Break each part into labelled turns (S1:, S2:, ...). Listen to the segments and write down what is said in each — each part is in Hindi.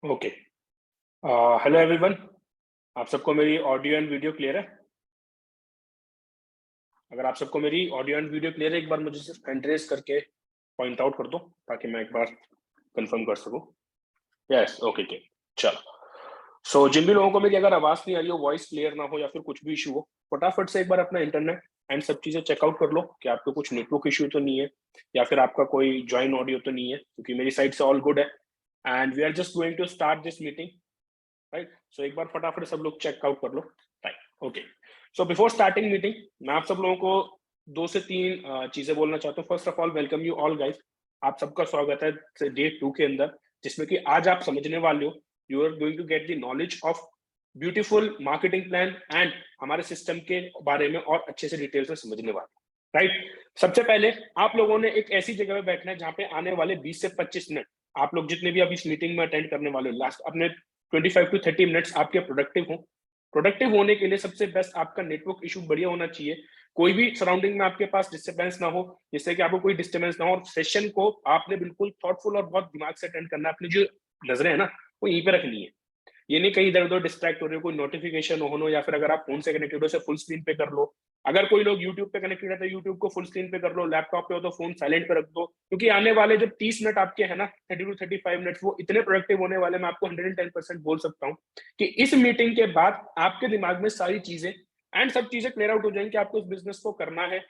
S1: ओके। Hello everyone. आप सबको मेरी ऑडियो एंड वीडियो क्लियर है? अगर आप सबको मेरी ऑडियो एंड वीडियो क्लियर है, एक बार मुझे सिर्फ हैंड रेज करके पॉइंट आउट कर दो ताकि मैं एक बार कंफर्म कर सकूं। Yes, okay okay. चलो, सो जिन भी लोगों को मेरी अगर आवाज नहीं आ रही हो, वॉइस क्लियर ना हो या फिर कुछ भी इशू हो, फटाफट से एक बार अपना इंटरनेट एंड सब चीजें चेकआउट कर लो कि आपको कुछ नेटवर्क इशू तो नहीं है या फिर आपका कोई ज्वाइन ऑडियो तो नहीं है, क्योंकि मेरी साइड से ऑल गुड है and we are just going to start this meeting. Right, so एक बार फटाफट सब लोग चेकआउट कर लो। Right, okay. So before starting meeting, मैं आप सब लोगों को दो से तीन चीजें बोलना चाहता हूँ। First of all, welcome you all guys. आप सबका स्वागत है डे 2 के अंदर, जिसमें कि आज आप समझने वाले हो, you are going to get the knowledge of beautiful marketing plan and हमारे सिस्टम के बारे में और अच्छे से डिटेल से समझने वाले। राइट, सबसे पहले आप लोगों ने एक ऐसी जगह पे बैठना है जहाँ पे आने वाले 20 से 25 मिनट आप लोग जितने भी अब इस मीटिंग में अटेंड करने वाले हो, लास्ट अपने 25 टू 30 मिनट्स आपके प्रोडक्टिव हो। प्रोडक्टिव होने के लिए सबसे बेस्ट आपका नेटवर्क इशू बढ़िया होना चाहिए। कोई भी सराउंडिंग में आपके पास डिस्टर्बेंस ना हो, जिससे कि आपको कोई डिस्टर्बेंस ना हो, और सेशन को आपने बिल्कुल थॉटफुल और बहुत दिमाग से अटेंड करना है। अपनी जो नजरें है ना, वो यहीं पे रखनी है। ये नहीं कहीं इधर उधर डिस्ट्रैक्ट हो रहे हो, कोई नोटिफिकेशन हो, या फिर अगर आप फोन से कनेक्टेड हो, फुल स्क्रीन पे कर लो। अगर कोई लोग यूट्यूब पे कनेक्टेड है तो यूट्यूब को फुल स्क्रीन पे कर लो, लैपटॉप पे हो तो फोन साइलेंट पे रख दो, क्योंकि आने वाले जो 30 मिनट आपके है ना, 30 टू 35 मिनट, वो इतने प्रोडक्टिव होने वाले, मैं आपको 110% बोल सकता हूँ कि इस मीटिंग के बाद आपके दिमाग में सारी चीजें एंड सब चीजें क्लियर आउट हो जाएंगी कि आपको इस बिजनेस को करना है,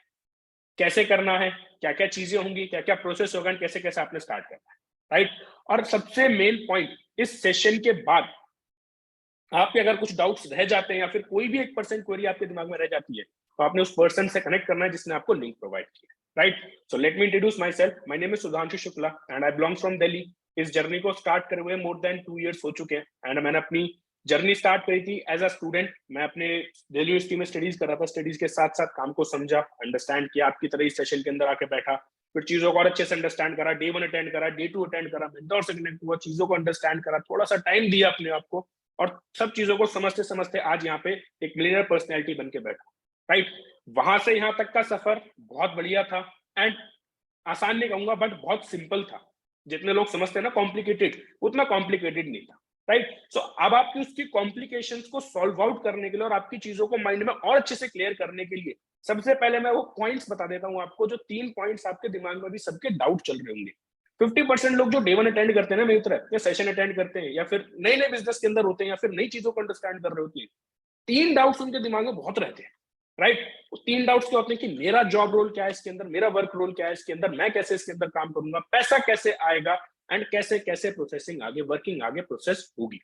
S1: कैसे करना है, क्या क्या चीजें होंगी, क्या क्या प्रोसेस होगा, कैसे कैसे आपने स्टार्ट करना है। राइट, और सबसे मेन पॉइंट, इस सेशन के बाद आपके अगर कुछ डाउट्स रह जाते हैं या फिर कोई भी 1% क्वेरी आपके दिमाग में रह जाती है, तो आपने उस पर्सन से कनेक्ट करना है जिसने आपको लिंक प्रोवाइड किया। Right, so let me introduce my self. My name is Sudhanshu Shukla and I belongs from Delhi. इस जर्नी को स्टार्ट करे हुए मोर देन 2 years हो चुके हैं एंड मैंने अपनी जर्नी स्टार्ट करी थी एज अ स्टूडेंट। मैं अपने दिल्ली यूनिवर्सिटी में स्टडीज कर रहा था, स्टडीज के साथ साथ काम को समझा, अंडरस्टैंड किया, आपकी तरह इस सेशन के अंदर आके बैठा, फिर चीजों को और अच्छे से अंडरस्टैंड करा, डे 1 अटेंड करा, डे 2 अटेंड करा, मेंटोर से कनेक्ट हुआ, चीजों को अंडरस्टैंड करा, थोड़ा सा टाइम दिया अपने आप को, और सब चीजों को समझते समझते आज यहाँ पे एक मिलियनर पर्सनैलिटी बन के बैठा। राइट, वहां से यहाँ तक का सफर बहुत बढ़िया था एंड आसान नहीं कहूंगा बट बहुत सिंपल था। जितने लोग समझते हैं ना कॉम्प्लिकेटेड, उतना कॉम्प्लिकेटेड नहीं था। राइट, सो अब आपकी उसकी कॉम्प्लिकेशंस को सॉल्व आउट करने के लिए और आपकी चीजों को माइंड में और अच्छे से क्लियर करने के लिए सबसे पहले मैं वो पॉइंट्स बता देता हूँ आपको, जो 3 पॉइंट्स आपके दिमाग में भी सबके डाउट चल रहे होंगे। 50% लोग जो डे 1 अटेंड करते हैं ना मेरी तरह, या सेशन अटेंड करते हैं, या फिर नए नए बिजनेस के अंदर होते हैं, या फिर नई चीजों को अंडरस्टैंड कर रहे होते हैं, 3 डाउट्स उनके दिमाग में बहुत रहते हैं। राइट, 3 डाउट्स क्या होते हैं कि मेरा जॉब रोल क्या है इसके अंदर, मेरा वर्क रोल क्या है इसके अंदर, मैं कैसे इसके अंदर काम करूंगा, पैसा कैसे आएगा, एंड कैसे कैसे प्रोसेसिंग आगे, वर्किंग आगे प्रोसेस होगी।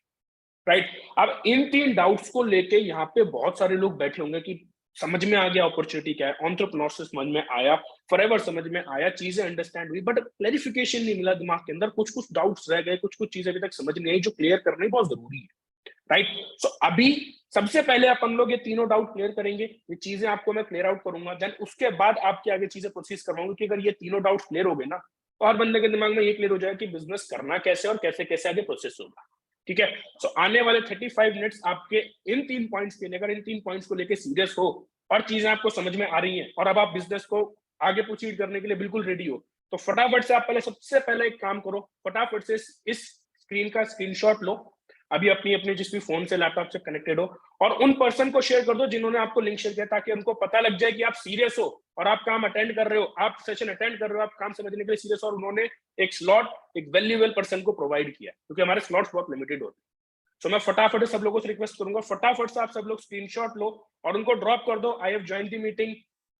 S1: राइट, अब इन 3 डाउट्स को लेके यहाँ पे बहुत सारे लोग बैठे होंगे कि समझ में आ गया अपॉर्चुनिटी क्या है, एंटरप्रेन्योरशिप समझ में आया, फॉरएवर समझ में आया, चीजें अंडरस्टैंड हुई, बट क्लैरिफिकेशन नहीं मिला दिमाग के अंदर, कुछ कुछ डाउट्स रह गए, कुछ कुछ चीजें अभी तक समझ नहीं आई जो क्लियर करनी बहुत जरूरी है। राइट, सो अभी सबसे पहले अपन लोग ये तीनों डाउट क्लियर करेंगे, ये चीजें आपको मैं क्लियर आउट करूंगा, देन उसके बाद आपके आगे चीजें प्रोसेस करवाऊंगी कि अगर ये तीनों डाउट क्लियर हो गए ना, तो हर बंदे के दिमाग में ये क्लियर हो जाए कि बिजनेस करना कैसे और कैसे कैसे आगे प्रोसेस होगा। ठीक है, सो आने वाले 35 मिनट्स आपके इन 3 पॉइंट्स के लेकर, इन 3 पॉइंट्स को लेकर सीरियस हो और चीजें आपको समझ में आ रही हैं और अब आप बिजनेस को आगे प्रोसीड करने के लिए बिल्कुल रेडी हो, तो फटाफट से आप पहले सबसे पहले एक काम करो, फटाफट से इस स्क्रीन का स्क्रीनशॉट लो, अभी अपनी अपनी जिस भी फोन से लैपटॉप से कनेक्टेड हो, और उन पर्सन को शेयर कर दो जिन्होंने आपको लिंक शेयर किया, ताकि उनको पता लग जाए कि आप सीरियस हो और आप काम अटेंड कर रहे हो, आप सेशन अटेंड कर रहे हो, आप काम समझने के लिए सीरियस हो, और उन्होंने एक स्लॉट, एक वैल्यूएबल पर्सन को प्रोवाइड किया, क्योंकि हमारे स्लॉट्स बहुत लिमिटेड होते हैं। सो मैं फटाफट सब लोगों से रिक्वेस्ट करूंगा, फटाफट से आप सब लोग स्क्रीनशॉट लो और उनको ड्रॉप कर दो, I have join the meeting,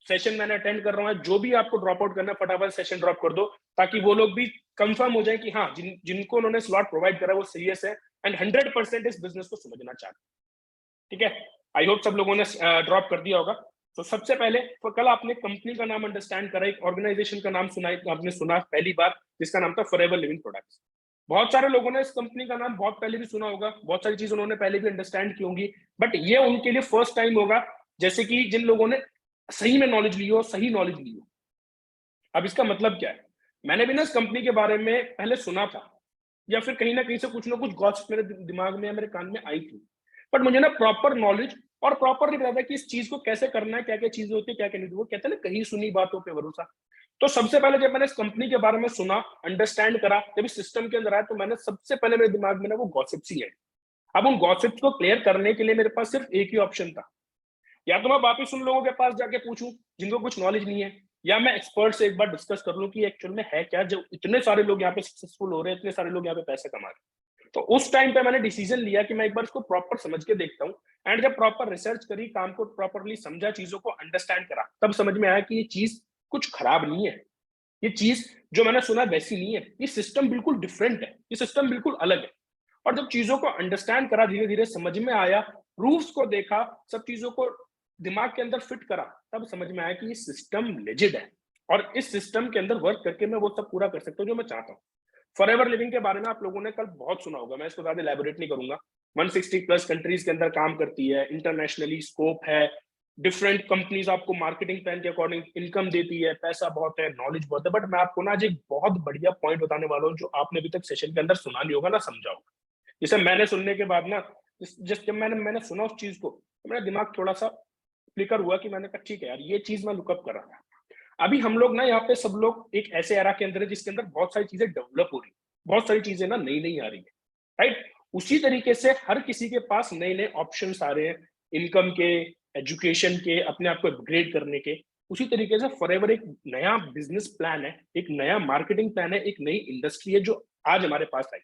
S1: session मैंने अटेंड कर रहा हूँ। जो भी आपको ड्रॉप आउट करना है फटाफट सेशन ड्रॉप कर दो, ताकि वो लोग भी कंफर्म हो जाए कि हाँ, जिनको उन्होंने स्लॉट प्रोवाइड करा वो सीरियस है एंड 100% इस बिजनेस को समझना चाहते हैं। ठीक है, आई होप सब लोगों ने ड्रॉप कर दिया होगा। तो सबसे पहले, तो कल आपने कंपनी का नाम अंडरस्टैंड करा, एक ऑर्गेनाइजेशन का नाम सुना, आपने सुना पहली बार, जिसका नाम था फॉरएवर लिविंग प्रोडक्ट्स। बहुत सारे लोगों ने इस कंपनी का नाम बहुत पहले भी सुना होगा, बहुत सारी चीज उन्होंने पहले भी अंडरस्टैंड की होंगी, बट ये उनके लिए फर्स्ट टाइम होगा, जैसे कि जिन लोगों ने सही में नॉलेज ली हो, सही नॉलेज ली हो। अब इसका मतलब क्या है, मैंने भी ना इस कंपनी के बारे में पहले सुना था, या फिर कहीं ना कहीं से कुछ ना कुछ गॉसिप मेरे दिमाग में या मेरे कान में आई थी, बट मुझे ना प्रॉपर नॉलेज और प्रॉपर नहीं पता था कि इस चीज को कैसे करना है, क्या क्या चीजें होती है, क्या क्या नहीं। वो कहते हैं ना, कहीं सुनी बातों पे भरोसा। तो सबसे पहले जब मैंने इस कंपनी के बारे में सुना, अंडरस्टैंड करा, जब इस सिस्टम के अंदर आया, तो मैंने सबसे पहले मेरे दिमाग में ना वो गॉसिप्स ही है। अब उन गॉसिप्स को क्लियर करने के लिए मेरे पास सिर्फ एक ही ऑप्शन था, या तो मैं वापस उन लोगों के पास जाके पूछूं जिनको कुछ नॉलेज नहीं है, या मैं एक्सपर्ट से एक बार डिस्कस कर लूं कि एक्चुअल में है क्या, जो इतने सारे लोग यहाँ पे सक्सेसफुल हो रहे हैं, इतने सारे लोग यहाँ पे पैसे कमा रहे हैं। तो उस टाइम पे मैंने डिसीजन लिया कि मैं एक बार इसको प्रॉपर समझ के देखता हूँ। एंड जब प्रॉपर रिसर्च करी, काम को प्रॉपरली समझा, चीजों को अंडरस्टैंड करा, तब समझ में आया कि ये चीज कुछ खराब नहीं है। ये चीज जो मैंने सुना वैसी नहीं है, ये सिस्टम बिल्कुल डिफरेंट है, ये सिस्टम बिल्कुल अलग है। और जब चीजों को अंडरस्टैंड करा, धीरे धीरे समझ में आया, प्रूफ्स को देखा, सब चीजों को दिमाग के अंदर फिट करा, तब समझ में आया कि ये सिस्टम लेजिड है और इस सिस्टम के अंदर वर्क करके मैं वो सब पूरा कर सकता हूँ जो मैं चाहता हूँ। फॉरएवर लिविंग के बारे में आप लोगों ने कल बहुत सुना होगा, मैं इसको ज्यादा एलैबोरेट नहीं करूंगा। 160 प्लस कंट्रीज के अंदर काम करती है, इंटरनेशनली स्कोप है, डिफरेंट कंपनीज आपको मार्केटिंग प्लान के अकॉर्डिंग इनकम देती है, पैसा बहुत है, नॉलेज बहुत है। बट मैं आपको ना आज एक बहुत बढ़िया पॉइंट बताने वाला हूँ जो आपने अभी तक सेशन के अंदर सुना नहीं होगा, ना समझा होगा। जैसे मैंने सुनने के बाद ना, जब मैंने सुना उस चीज को, तो मेरा दिमाग थोड़ा सा फ्लिकर हुआ कि मैंने कहा ठीक है यार, ये चीज मैं लुकअप कर रहा था। अभी हम लोग ना यहाँ पे सब लोग एक ऐसे एरा के अंदर है जिसके अंदर बहुत सारी चीजें डेवलप हो रही है, बहुत सारी चीजें ना नई नई आ रही है, राइट। उसी तरीके से हर किसी के पास नए नए ऑप्शंस आ रहे हैं, इनकम के, एजुकेशन के, अपने आप को अपग्रेड करने के। उसी तरीके से फॉरएवर एक नया बिजनेस प्लान है, एक नया मार्केटिंग प्लान है, एक नई इंडस्ट्री है जो आज हमारे पास आई,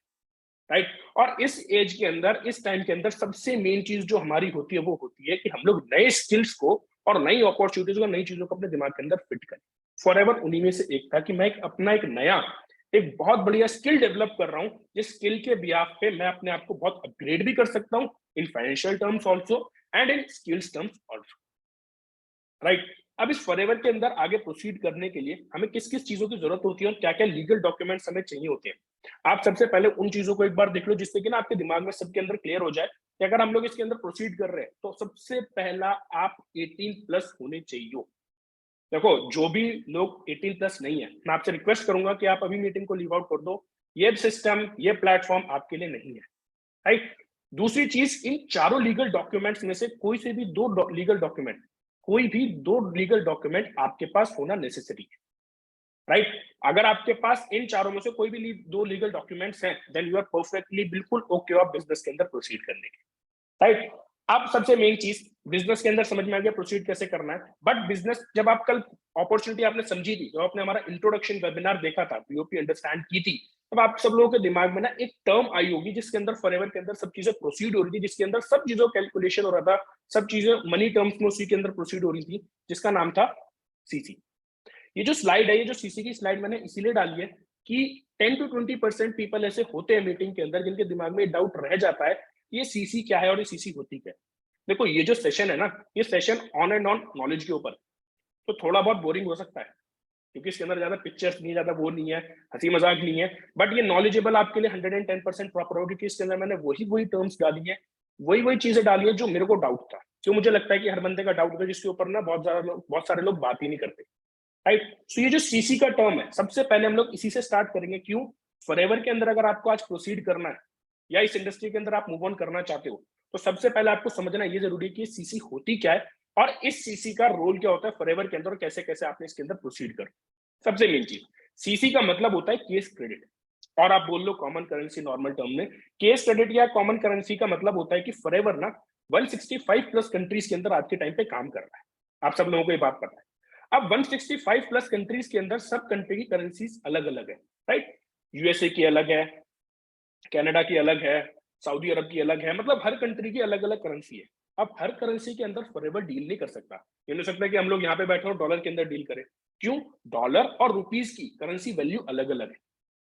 S1: राइट। और इस एज के अंदर, इस टाइम के अंदर सबसे मेन चीज जो हमारी होती है वो होती है कि हम लोग नए स्किल्स को और नई अपॉर्चुनिटीज को, नई चीजों को अपने दिमाग के अंदर फिट करें। फॉरएवर उन्हीं में से एक था कि मैं अपना एक नया, एक बहुत बढ़िया स्किल डेवलप कर रहा हूं, जिस स्किल के बिहाफ पे मैं अपने आप को बहुत अपग्रेड भी कर सकता हूं, in financial terms also and in skills terms also, right. अब इस फॉरएवर के अंदर आगे प्रोसीड करने के लिए हमें किस किस चीजों की जरूरत होती है और क्या क्या लीगल डॉक्यूमेंट्स हमें चाहिए होते हैं। आप सबसे पहले उन चीजों को एक बार देख लो जिससे कि ना आपके दिमाग में सबके अंदर क्लियर हो जाए कि अगर हम लोग इसके अंदर प्रोसीड कर रहे हैं तो सबसे पहला आप 18 प्लस होने चाहिए। देखो, जो भी लोग 18 प्लस नहीं है, मैं आपसे रिक्वेस्ट करूंगा कि आप अभी मीटिंग को लीव आउट कर दो। ये सिस्टम, ये प्लेटफॉर्म आपके लिए नहीं है, राइट। दूसरी चीज, इन चारों लीगल डॉक्यूमेंट्स में से कोई से भी दो लीगल डॉक्यूमेंट, कोई भी दो लीगल डॉक्यूमेंट आपके पास होना नेसेसरी है, राइट। अगर आपके पास इन चारों में से कोई भी दो लीगल डॉक्यूमेंट्स हैं, देन यू आर परफेक्टली बिल्कुल ओके आप बिजनेस के अंदर प्रोसीड करने के, राइट। अब सबसे मेन चीज, बिजनेस के अंदर समझ में आ गया प्रोसीड कैसे करना है। बट बिजनेस, जब आप कल अपॉर्चुनिटी आपने समझी थी, जब आपने हमारा इंट्रोडक्शन वेबिनार देखा था, पीओपी अंडरस्टैंड की थी, तब आप सब लोगों के दिमाग में ना एक टर्म आई होगी जिसके अंदर फॉरएवर के अंदर सब चीजें प्रोसीड हो रही थी, जिसके अंदर सब चीजों कैलकुलेशन हो रहा था, सब चीजें मनी टर्म्स में उसी के अंदर प्रोसीड हो रही थी, जिसका नाम था सीसी। ये जो स्लाइड है, ये जो सीसी की स्लाइड मैंने इसीलिए डाली है कि 10 to 20% पीपल ऐसे होते हैं मीटिंग के अंदर जिनके दिमाग में डाउट रह जाता है ये सीसी क्या है और ये सीसी होती क्या है। देखो, ये जो सेशन है ना, ये session on and on knowledge के ऊपर, तो थोड़ा बहुत बोरिंग हो सकता है क्योंकि इसके अंदर ज्यादा पिक्चर्स नहीं, ज्यादा वो नहीं है, हंसी मजाक नहीं है। बट ये नॉलेजेबल आपके लिए 110% प्रॉपर होगी क्योंकि इसके अंदर मैंने वही वही टर्म्स डाली है, वही वही चीजें डाली है जो मेरे को डाउट था, जो मुझे लगता है कि हर बंदे का डाउट होता है, जिसके ऊपर ना बहुत सारे लोग बात ही नहीं करते, राइट। सो ये जो सीसी का टर्म है, सबसे पहले हम लोग इसी से स्टार्ट करेंगे। क्यों? फॉरएवर के अंदर अगर आपको आज प्रोसीड करना है या इस इंडस्ट्री के अंदर आप मूव ऑन करना चाहते हो, तो सबसे पहले आपको समझना ये जरूरी है कि सीसी होती क्या है और इस सीसी का रोल क्या होता है फॉरएवर के अंदर और कैसे कैसे आपने इसके अंदर प्रोसीड कर। सबसे मेन चीज, सीसी का मतलब होता है केस क्रेडिट, और आप बोल लो कॉमन करेंसी नॉर्मल टर्म में। केस क्रेडिट या कॉमन करेंसी का मतलब होता है कि फॉरएवर ना 165 प्लस कंट्रीज के अंदर आज के टाइम पे काम कर रहा है। आप सब लोगों को ये बात पता है। अब 165 प्लस कंट्रीज के अंदर सब कंट्री की करेंसीज अलग अलग है, राइट। यूएसए की अलग है, कनाडा की अलग है, सऊदी अरब की अलग है, मतलब हर कंट्री की अलग अलग करेंसी है। अब हर करेंसी के अंदर फॉरएवर डील नहीं कर सकता। ये नहीं सकता कि हम लोग यहाँ पे बैठे हो डॉलर के अंदर डील करें। क्यों? डॉलर और रुपीज की करेंसी वैल्यू अलग अलग है,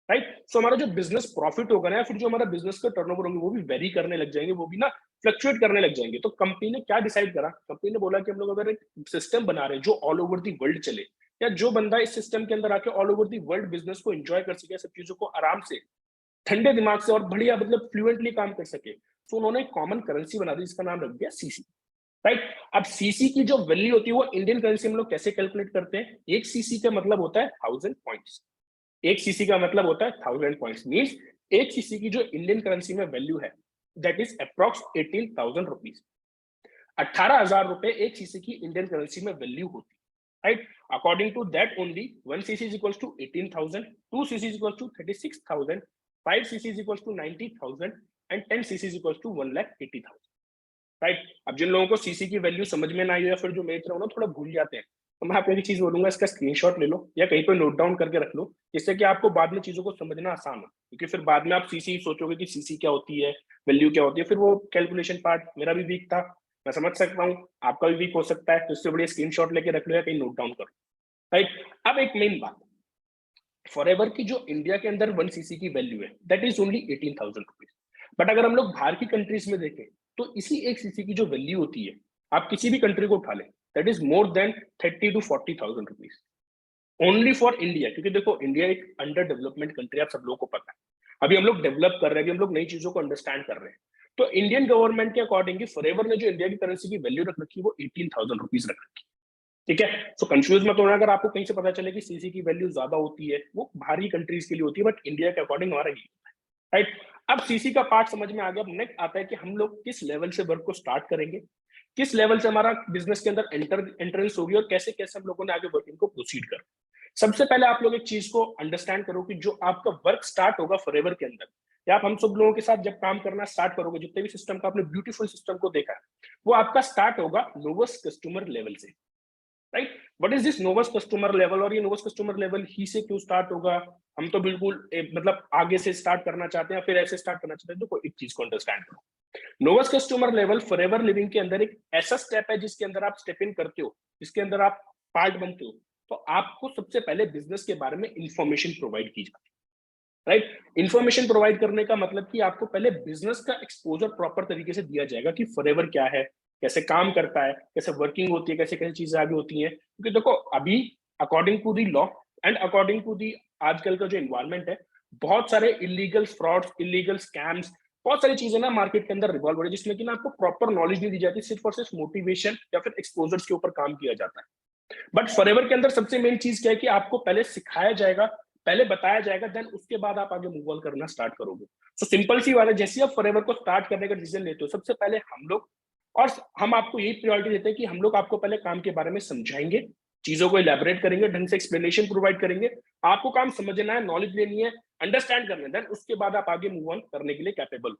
S1: राइट। सो हमारा जो बिजनेस प्रॉफिट होगा ना, फिर जो हमारा बिजनेस का टर्नओवर होंगे वो भी वेरी करने लग जाएंगे, वो भी ना फ्लक्चुएट करने लग जाएंगे। तो कंपनी ने क्या डिसाइड करा? कंपनी ने बोला कि हम लोग अगर एक सिस्टम बना रहे हैं जो ऑल ओवर दी वर्ल्ड चले, या जो बंदा इस सिस्टम के अंदर आके all over the world business को एंजॉय कर सके, सब चीजों को आराम से, ठंडे दिमाग से और बढ़िया, मतलब फ्लुएंटली काम कर सके, तो उन्होंने एक कॉमन करेंसी बना दी जिसका नाम रख दिया सीसी, राइट। अब सीसी की जो वैल्यू होती है वो इंडियन करेंसी हम लोग कैसे कैलकुलेट करते हैं? एक सीसी का मतलब होता है 1000 पॉइंट्स। एक सीसी का मतलब होता है 1000 पॉइंट्स, मींस एक सीसी की जो इंडियन करेंसी में वैल्यू है दैट इज अप्रॉक्स 18,000 रुपीज। 18,000 रुपए एक सीसी की इंडियन करेंसी में वैल्यू होती है। right? According to that only 1 cc is equals to 18,000, 2 cc is equals to 36,000, 5 cc is equals to 90,000 and 10 cc is equals to 1,80,000, right? अब जिन लोगों को सीसी की वैल्यू समझ में ना आई या फिर जो मेरी तरह ना थोड़ा भूल जाते हैं, तो मैं आपको एक चीज बोलूंगा, इसका स्क्रीनशॉट ले लो या कहीं पर नोट डाउन करके रख लो, जिससे कि आपको बाद में चीजों को समझना आसान हो, क्योंकि फिर बाद में आप सीसी सोचोगे कि सीसी क्या होती है, वैल्यू क्या होती है, फिर वो कैलकुलेशन पार्ट मेरा भी वीक था, मैं समझ सकता हूँ, आपका भी वीक हो सकता है, तो इससे बढ़िया स्क्रीनशॉट लेके रख लो या कहीं नोट डाउन करो, राइट? अब एक मेन बात, फॉरएवर की जो इंडिया के अंदर 1 सीसी की वैल्यू है that is only 18,000 rupees, but अगर हम लोग बाहर की कंट्रीज में देखें तो इसी एक सीसी की जो वैल्यू होती है, आप किसी भी कंट्री को उठा लें, that is more than 30 to 40,000 rupees only for India. क्योंकि देखो इंडिया एक अंडर डेवलपमेंट कंट्री, आप सब लोगों को पता है, अभी हम लोग डेवलप कर रहे हैं, अभी हम लोग नई चीजों को अंडरस्टैंड कर रहे हैं, तो इंडियन गवर्नमेंट के अकॉर्डिंग फॉरएवर ने जो इंडिया की करेंसी की वैल्यू रख रखी है वो 18,000 रुपीज रख रखी है, ठीक है? सो कंफ्यूज मत होना अगर आपको कहीं से पता चले कि सीसी की वैल्यू ज्यादा होती है, वो बाहरी कंट्रीज के लिए होती है, बट इंडिया के अकॉर्डिंग हमारा ये, राइट? अब सीसी का पार्ट समझ में आ गया, अब नेक्स्ट आता है कि हम लोग किस लेवल से वर्क को स्टार्ट करेंगे, किस लेवल से हमारा बिजनेस के अंदर एंट्रेंस होगी और कैसे कैसे हम लोगों ने आगे वर्किंग को प्रोसीड कर। सबसे पहले आप लोग एक चीज को अंडरस्टैंड करो कि जो आपका वर्क स्टार्ट होगा फॉरएवर के अंदर, या आप हम सब लोगों के साथ जब काम करना स्टार्ट करोगे, जितने भी सिस्टम का आपने ब्यूटीफुल सिस्टम को देखा है, वो आपका स्टार्ट होगा लोवेस्ट कस्टमर लेवल से, right? What is this lowest customer level, और ये नोवेस्ट कस्टमर लेवल ही से क्यों स्टार्ट होगा? हम तो बिल्कुल मतलब आगे से स्टार्ट करना चाहते हैं, फिर ऐसे स्टार्ट करना चाहते हैं, तो एक चीज को अंडरस्टैंड करो, नोवेस्ट कस्टमर लेवल फॉरएवर लिविंग के अंदर एक ऐसा स्टेप है जिसके अंदर आप स्टेप इन करते हो, जिसके अंदर आप पार्ट बनते हो, तो आपको सबसे पहले बिजनेस के बारे में इंफॉर्मेशन प्रोवाइड की जाती है, राइट? इंफॉर्मेशन प्रोवाइड करने का मतलब कि आपको पहले बिजनेस का एक्सपोजर प्रॉपर तरीके से दिया जाएगा कि फॉरएवर क्या है, कैसे काम करता है, कैसे वर्किंग होती है, कैसे कैसे चीजें आगे होती हैं, क्योंकि देखो अभी according to the law and according to the आजकल का जो एनवायरमेंट है, बहुत सारे इलीगल फ्रॉड्स, इलीगल स्कैम्स, बहुत सारी चीजें ना मार्केट के अंदर रिवॉल्व हो रही है, जिसमें कि ना आपको प्रॉपर नॉलेज नहीं दी जाती, सिर्फ और सिर्फ मोटिवेशन या फिर एक्सपोजर्स के ऊपर काम किया जाता है। बट फॉरएवर के अंदर सबसे मेन चीज क्या है कि आपको पहले सिखाया जाएगा, पहले बताया जाएगा, देन उसके बाद आप आगे मूव ऑन करना स्टार्ट करोगे। सो सिंपल सी बात है, जैसे आप फॉरएवर को स्टार्ट करने का डिसीजन लेते हो, सबसे पहले हम लोग, और हम आपको यही प्रायोरिटी देते हैं कि हम लोग आपको पहले काम के बारे में समझाएंगे, चीजों को इलेबोरेट करेंगे, ढंग से एक्सप्लेनेशन प्रोवाइड करेंगे, आपको काम समझना है, नॉलेज लेनी है, अंडरस्टैंड करना है, देन उसके बाद आप आगे मूव ऑन करने के लिए कैपेबल हो,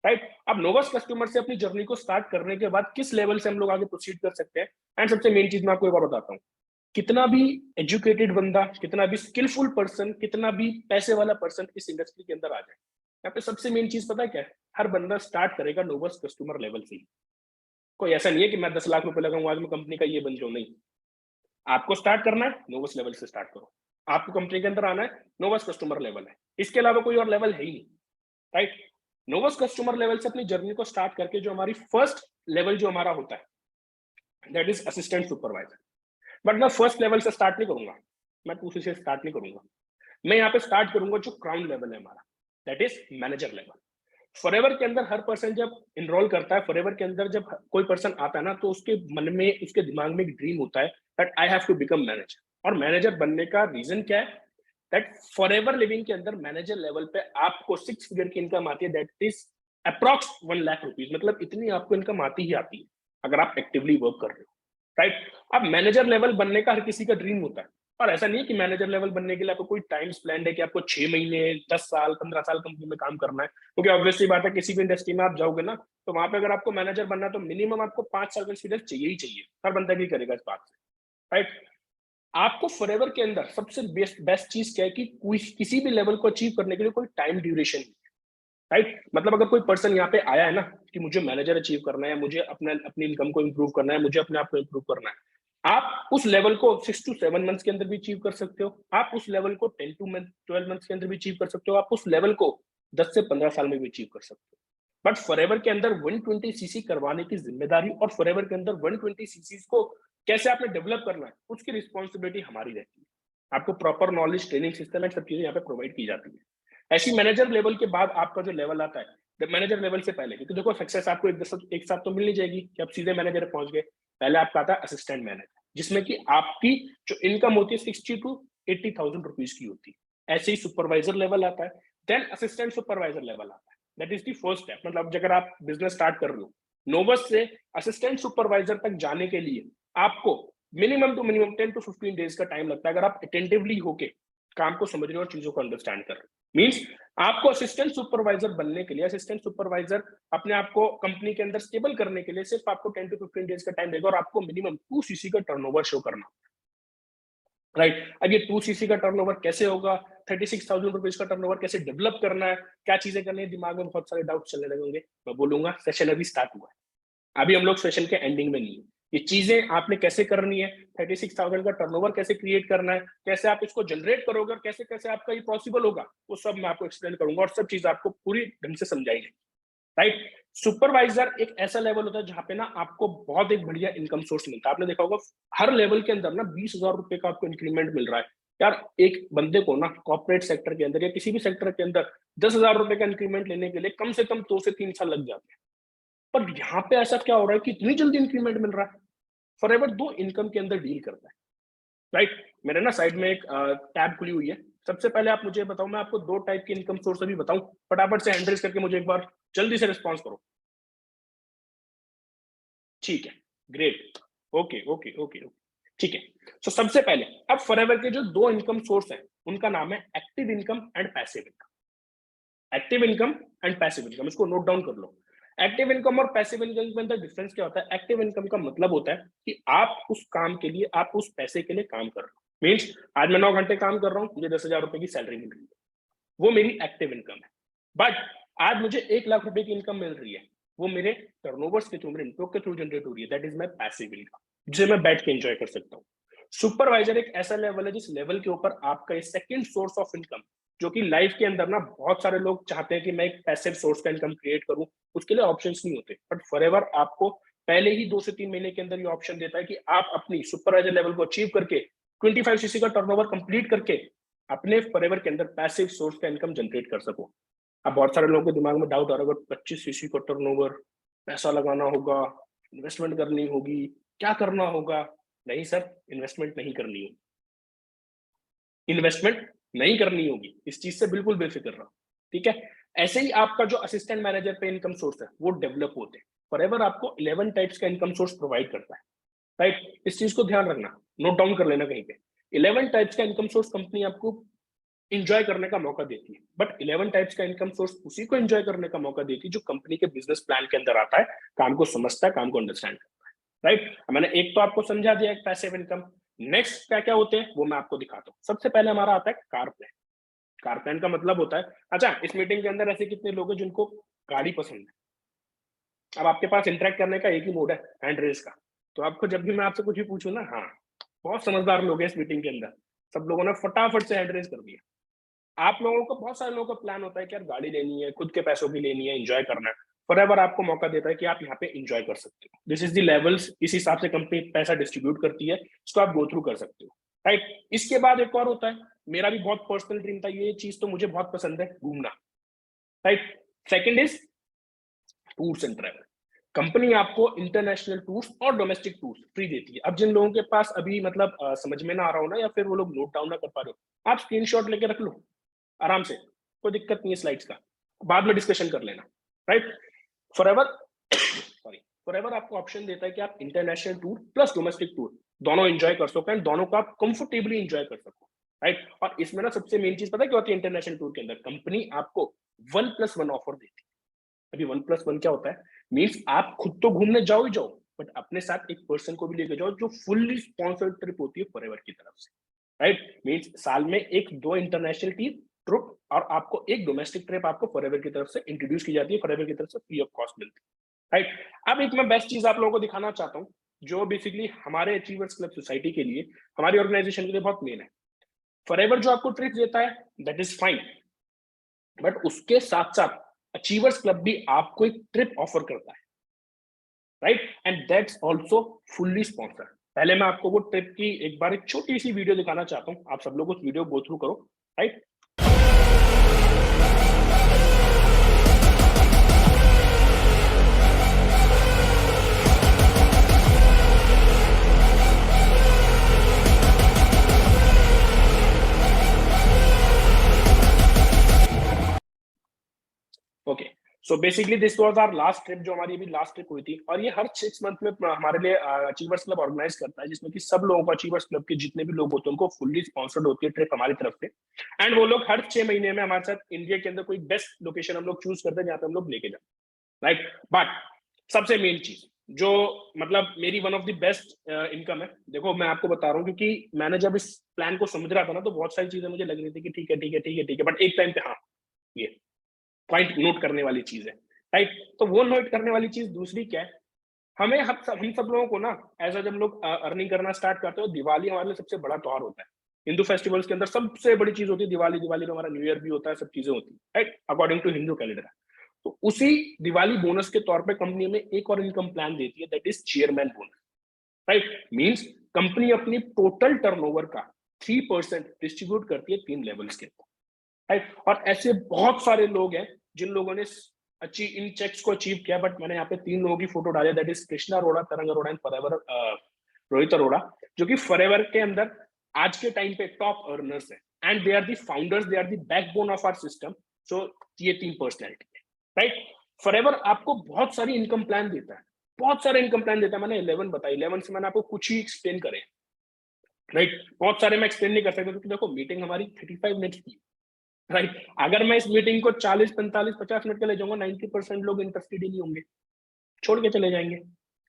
S1: राइट? अब नोवेस्ट कस्टमर से अपनी जर्नी को स्टार्ट करने के बाद किस लेवल से हम लोग आगे प्रोसीड कर सकते हैं, एंड सबसे मेन चीज मैं आपको एक बार बताता हूँ, कितना भी एजुकेटेड बंदा, कितना भी स्किलफुल पर्सन, कितना भी पैसे वाला पर्सन इस इंडस्ट्री के अंदर आ जाए, यहाँ पे सबसे मेन चीज पता है क्या है? हर बंदा स्टार्ट करेगा लोवेस्ट कस्टमर लेवल से ही। कोई ऐसा नहीं है कि मैं 10 लाख रुपए लगाऊंगा आज मैं कंपनी का ये बन जाऊं, नहीं, आपको स्टार्ट करना है लोवेस्ट लेवल से स्टार्ट करो, आपको कंपनी के अंदर आना है, लोवेस्ट कस्टमर लेवल है, इसके अलावा कोई और लेवल है ही नहीं, राइट? लोवेस्ट कस्टमर लेवल से अपनी जर्नी को स्टार्ट करके जो हमारी फर्स्ट लेवल जो हमारा होता है that is assistant supervisor. But मैं फर्स्ट लेवल से स्टार्ट नहीं करूंगा, मैं दूसरे से स्टार्ट नहीं करूंगा, मैं यहाँ पे स्टार्ट करूंगा जो क्राउन लेवल है हमारा, that is manager level. Forever के अंदर हर पर्सन जब इनरोल करता है, फॉरएवर के अंदर जब कोई पर्सन आता है ना, तो उसके मन में, उसके दिमाग में एक ड्रीम होता है that I have to become manager. और मैनेजर बनने का रीजन क्या है? दैट फॉरएवर लिविंग के अंदर मैनेजर लेवल पे आपको 6 फिगर की इनकम आती है, that is approx 1 lakh rupees, मतलब इतनी आपको इनकम आती ही आती है अगर आप एक्टिवली वर्क कर रहे हो, राइट? अब मैनेजर लेवल बनने का हर किसी का ड्रीम होता है, और ऐसा नहीं है कि मैनेजर लेवल बनने के लिए आपको कोई टाइम प्लान है कि आपको 6 महीने, 10 साल, 15 साल कंपनी में काम करना है, क्योंकि ऑब्वियसली बात है किसी भी इंडस्ट्री में आप जाओगे ना, तो वहां पे अगर आपको मैनेजर बनना है तो मिनिमम आपको 5 साल का एक्सपीरियंस चाहिए ही चाहिए, हर बंदा भी करेगा इस बात से, राइट? आपको फॉरएवर के अंदर सबसे बेस्ट चीज क्या है कि कोई किसी भी लेवल को अचीव करने के लिए कोई टाइम ड्यूरेशन नहीं, राइट? मतलब अगर कोई पर्सन यहाँ पे आया है ना कि मुझे मैनेजर अचीव करना है, मुझे अपनी इनकम को इंप्रूव करना है, मुझे अपने आप को इंप्रूव करना है, आप उस लेवल को 6 to 7 मंथ्स के अंदर भी अचीव कर सकते हो, आप उस लेवल को 10 to 12 मंथ्स के अंदर भी अचीव कर सकते हो, आप उस लेवल को 10 से 15 साल में भी अचीव कर सकते हो। बट फॉरएवर के अंदर 120 सीसी करवाने की जिम्मेदारी और फॉरएवर के अंदर 120 सीसी को कैसे आपने डेवलप करना है उसकी रिस्पॉन्सिबिलिटी हमारी रहती है। आपको proper knowledge, training system and सब चीजें यहाँ पे प्रोवाइड की जाती है। ऐसी मैनेजर लेवल के बाद आपका जो लेवल आता है मैनेजर लेवल से पहले, क्योंकि देखो सक्सेस आपको एक साथ तो मिल नहीं जाएगी कि आप सीधे मैनेजर पहुंच गए, पहले आपका आता है असिस्टेंट मैनेजर, जिसमें कि आपकी जो इनकम होती है 60 to 80,000 रुपीज की होती है। ऐसे ही सुपरवाइजर लेवल आता है, देन असिस्टेंट सुपरवाइजर लेवल आता है, that is the first step. मतलब अगर आप बिजनेस स्टार्ट कर रहे हो, नोवस से असिस्टेंट सुपरवाइजर तक जाने के लिए आपको minimum to minimum 10 to 15 days का टाइम लगता है अगर आप अटेंटिवली होके काम को समझ रहे हो और चीजों को अंडरस्टैंड कर रहे हो। मींस आपको असिस्टेंट सुपरवाइजर बनने के लिए, असिस्टेंट सुपरवाइजर अपने आप को कंपनी के अंदर स्टेबल करने के लिए सिर्फ आपको 10 to 15 डेज का टाइम देगा और आपको मिनिमम 2 cc का टर्नओवर शो करना, राइट। अब ये 2 cc का टर्नओवर कैसे होगा, 36,000 रुपीज का टर्नओवर कैसे डेवलप करना है, क्या चीजें करनी है, दिमाग में बहुत सारे डाउट चलने लगे होंगे। मैं बोलूंगा सेशन अभी स्टार्ट हुआ है, अभी हम लोग सेशन के एंडिंग में नहीं है। ये चीजें आपने कैसे करनी है, 36,000 का टर्नओवर कैसे क्रिएट करना है, कैसे आप इसको जनरेट करोगे और कैसे कैसे आपका ये पॉसिबल होगा, वो सब मैं आपको एक्सप्लेन करूंगा और सब चीज आपको पूरी ढंग से समझाई जाएगी, राइट। सुपरवाइजर एक ऐसा लेवल होता है जहां पे ना आपको बहुत एक बढ़िया इनकम सोर्स मिलता है। आपने देखा होगा हर लेवल के अंदर ना 20,000 रुपए का आपको इंक्रीमेंट मिल रहा है। यार एक बंदे को ना कॉर्पोरेट सेक्टर के अंदर या किसी भी सेक्टर के अंदर 10,000 रुपए का इंक्रीमेंट लेने के लिए कम से कम 2 से 3 साल लग जाते हैं। पर यहाँ पे ऐसा क्या हो रहा है कि इतनी जल्दी इंक्रीमेंट मिल रहा है। फॉरएवर 2 इनकम के अंदर डील करता है, राइट। मेरे ना साइड में एक टैब खुली हुई है। सबसे पहले आप मुझे बताओ, मैं आपको 2 टाइप के इनकम सोर्स अभी बताऊं, फटाफट से हैंड रेज करके मुझे एक बार जल्दी से रिस्पॉन्स करो। ठीक है, ग्रेट, ओके ओके ओके, ठीक है। सो सबसे पहले अब फॉरएवर के जो 2 इनकम सोर्स हैं उनका नाम है active income and passive income. Active income and passive income, इसको नोट डाउन कर लो। एक्टिव इनकम और पैसिव इनकम के अंदर डिफरेंस क्या होता है? एक्टिव इनकम का मतलब होता है कि आप उस काम के लिए, आप उस पैसे के लिए काम कर रहे हो। मीन्स आज मैं 9 घंटे काम कर रहा हूँ, मुझे 10,000 रुपए की सैलरी मिल रही है, वो मेरी एक्टिव इनकम है। बट आज मुझे 1 लाख रुपए की इनकम मिल रही है, वो मेरे टर्नओवर्स के थ्रू, मेरे इनपुट के थ्रू जनरेट हो रही है। That is my passive income, जिसे मैं बैठ के एंजॉय कर सकता हूँ। सुपरवाइजर एक ऐसा लेवल है जिस लेवल के ऊपर आपका सेकंड सोर्स ऑफ इनकम, जो कि लाइफ के अंदर ना बहुत सारे लोग चाहते हैं कि मैं एक पैसिव सोर्स का इनकम क्रिएट करूं, उसके लिए ऑप्शंस नहीं होते। बट फॉरएवर आपको पहले ही 2 से 3 महीने के अंदर ये ऑप्शन देता है कि आप अपनी सुपरवाइजर लेवल को अचीव करके 25 cc का टर्नओवर कंप्लीट करके अपने फॉरएवर के अंदर पैसिव सोर्स का इनकम जनरेट कर सको। अब बहुत सारे लोगों के दिमाग में डाउट आ रहा है, 25 cc का टर्नओवर, पैसा लगाना होगा, इन्वेस्टमेंट करनी होगी, क्या करना होगा? नहीं सर, इन्वेस्टमेंट नहीं करनी होगी, इन्वेस्टमेंट नहीं करनी होगी, इस चीज से बिल्कुल बेफिक्र रहो, ठीक है। ऐसे ही आपका जो असिस्टेंट मैनेजर पे इनकम सोर्स है वो डेवलप होते हैं। फॉरएवर आपको 11 टाइप्स का इनकम सोर्स प्रोवाइड करता है, राइट। इस चीज को ध्यान रखना, नोट डाउन कर लेना कहीं पे। 11 टाइप्स का इनकम सोर्स कंपनी आपको इंजॉय करने का मौका देती है, बट 11 टाइप्स का इनकम सोर्स उसी को इंजॉय करने का मौका देती है जो कंपनी के बिजनेस प्लान के अंदर आता है, काम को समझता है, काम को अंडरस्टैंड करता है, राइट। मैंने एक तो आपको समझा दिया एक पैसिव इनकम। नेक्स्ट क्या क्या होते हैं वो मैं आपको दिखाता हूँ। सबसे पहले हमारा आता है कार प्लान। कार प्लान का मतलब होता है, अच्छा इस मीटिंग के अंदर ऐसे कितने लोग हैं जिनको गाड़ी पसंद है? अब आपके पास इंटरेक्ट करने का एक ही मोड है, हैंड रेज का। तो आपको जब भी मैं आपसे कुछ भी पूछूं ना, हाँ बहुत समझदार लोग हैं इस मीटिंग के अंदर, सब लोगों ने फटाफट से हैंड रेज कर दिया। आप लोगों को, बहुत सारे लोगों का प्लान होता है कि यार गाड़ी लेनी है, खुद के पैसों की लेनी है, एंजॉय करना है। फॉरएवर आपको मौका देता है कि आप यहाँ पे एंजॉय कर सकते हो। दिस इज द लेवल्स, इस हिसाब से कंपनी पैसा डिस्ट्रीब्यूट करती है, इसको आप गो थ्रू कर सकते हो, राइट। इसके बाद एक और होता है, मेरा भी बहुत पर्सनल ड्रीम था, ये चीज तो मुझे बहुत पसंद है, घूमना, right. Second is tours and travel. Company आपको इंटरनेशनल टूर्स और डोमेस्टिक टूर्स फ्री देती है। अब जिन लोगों के पास अभी मतलब समझ में ना आ रहा हो ना, या फिर वो लोग नोट डाउन ना कर पा रहे हो, आप स्क्रीनशॉट लेके रख लो आराम से, कोई दिक्कत नहीं है स्लाइड्स का, बाद में डिस्कशन कर लेना, राइट। फॉरएवर सॉरी, फॉरएवर आपको ऑप्शन देता है कि आप international tour plus domestic tour दोनों एंजॉय कर सको एंड दोनों को आप कंफर्टेबली एंजॉय कर सको, राइट। और इसमें ना सबसे मेन चीज पता है क्या होती है? इंटरनेशनल टूर के अंदर कंपनी आपको 1+1 ऑफर देती है। अभी 1+1 क्या होता है? मींस आप खुद तो घूमने जाओ ही जाओ, बट अपने साथ एक पर्सन को भी लेके जाओ जो फुल्ली स्पॉन्सर्ड ट्रिप होती है फॉरएवर की तरफ से, राइट। मींस साल में 1-2 इंटरनेशनल ट्रिप और आपको एक डोमेस्टिक ट्रिप आपको फॉरएवर की तरफ से इंट्रोड्यूस की जाती है, फॉरएवर की तरफ से फ्री ऑफ कॉस्ट मिलती है, राइट। अब एक मैं बेस्ट चीज आप लोगों को दिखाना चाहता हूँ जो बेसिकली हमारे अचीवर्स क्लब सोसाइटी के लिए, हमारी ऑर्गेनाइजेशन के लिए बहुत मेन है। फॉरएवर जो आपको ट्रिप देता है दैट इज फाइन, बट उसके साथ साथ अचीवर्स क्लब भी आपको एक ट्रिप ऑफर करता है, right, and that's also fully sponsored. पहले मैं आपको वो ट्रिप की एक बार एक छोटी सी वीडियो दिखाना चाहता हूँ, आप सब लोग उस वीडियो गो थ्रू करो, right. Okay, so basically this was our last trip, जो हमारी अभी लास्ट ट्रिप हुई थी, और ये हर 6 मंथ में हमारे लिए अचीवर्स क्लब ऑर्गेनाइज करता है, जिसमें कि सब लोगों को अचीवर्स क्लब के जितने भी लोग होते हैं उनको फुल्ली स्पॉन्सर्ड होती है ट्रिप हमारी तरफ से। एंड वो लोग हर 6 महीने में हमारे साथ इंडिया के अंदर कोई बेस्ट लोकेशन हम लोग चूज करते हैं जहाँ पे हम लोग लेके जाए, राइट। बट सबसे मेन चीज जो मतलब मेरी one of the best income है, देखो मैं आपको बता रहा हूँ, क्योंकि मैंने जब इस प्लान को समझ रहा था ना, तो बहुत सारी चीजें मुझे लग रही थी कि ठीक है ठीक है ठीक है ठीक है, बट एक टाइम पे हाँ ये पॉइंट नोट करने वाली चीज है, राइट। तो वो नोट करने वाली चीज दूसरी क्या है, हमें हम सब लोगों को ना एज जब लोग अर्निंग करना स्टार्ट करते हो, दिवाली हमारे लिए सबसे बड़ा त्योहार होता है। हिंदू फेस्टिवल्स के अंदर सबसे बड़ी चीज होती है दिवाली। दिवाली में हमारा न्यू ईयर भी होता है, सब चीजें होती है, right, according to Hindu calendar. तो उसी दिवाली बोनस के तौर पे कंपनी में एक और इनकम प्लान देती है, that is chairman bonus, right. Means company अपनी टोटल टर्नओवर का 3% डिस्ट्रीब्यूट करती है 3 लेवल्स के ऊपर, राइट। और ऐसे बहुत सारे लोग हैं जिन लोगों ने इन चेक्स को अचीव किया, बट मैंने यहाँ पे 3 लोगों की फोटो डाली, that is Krishna Arora, Tarang Arora and Forever Rohit Arora, जो कि फॉरएवर के अंदर आज के टाइम पे टॉप अर्नर्स है, and they are the founders, they are the backbone of our system. So ये 3 पर्सनैलिटी है, राइट। फॉरएवर आपको बहुत सारी इनकम प्लान देता है, बहुत सारे इनकम प्लान देता है। मैंने 11 बताई, 11 से मैंने आपको कुछ ही एक्सप्लेन करे, राइट। बहुत सारे मैं एक्सप्लेन नहीं कर सकता, क्योंकि देखो मीटिंग हमारी 35 मिनट्स की, राइट। अगर मैं इस मीटिंग को 40, 45, 50 मिनट के ले जाऊंगा, 90% लोग इंटरेस्टेड ही नहीं होंगे, छोड़ के चले जाएंगे,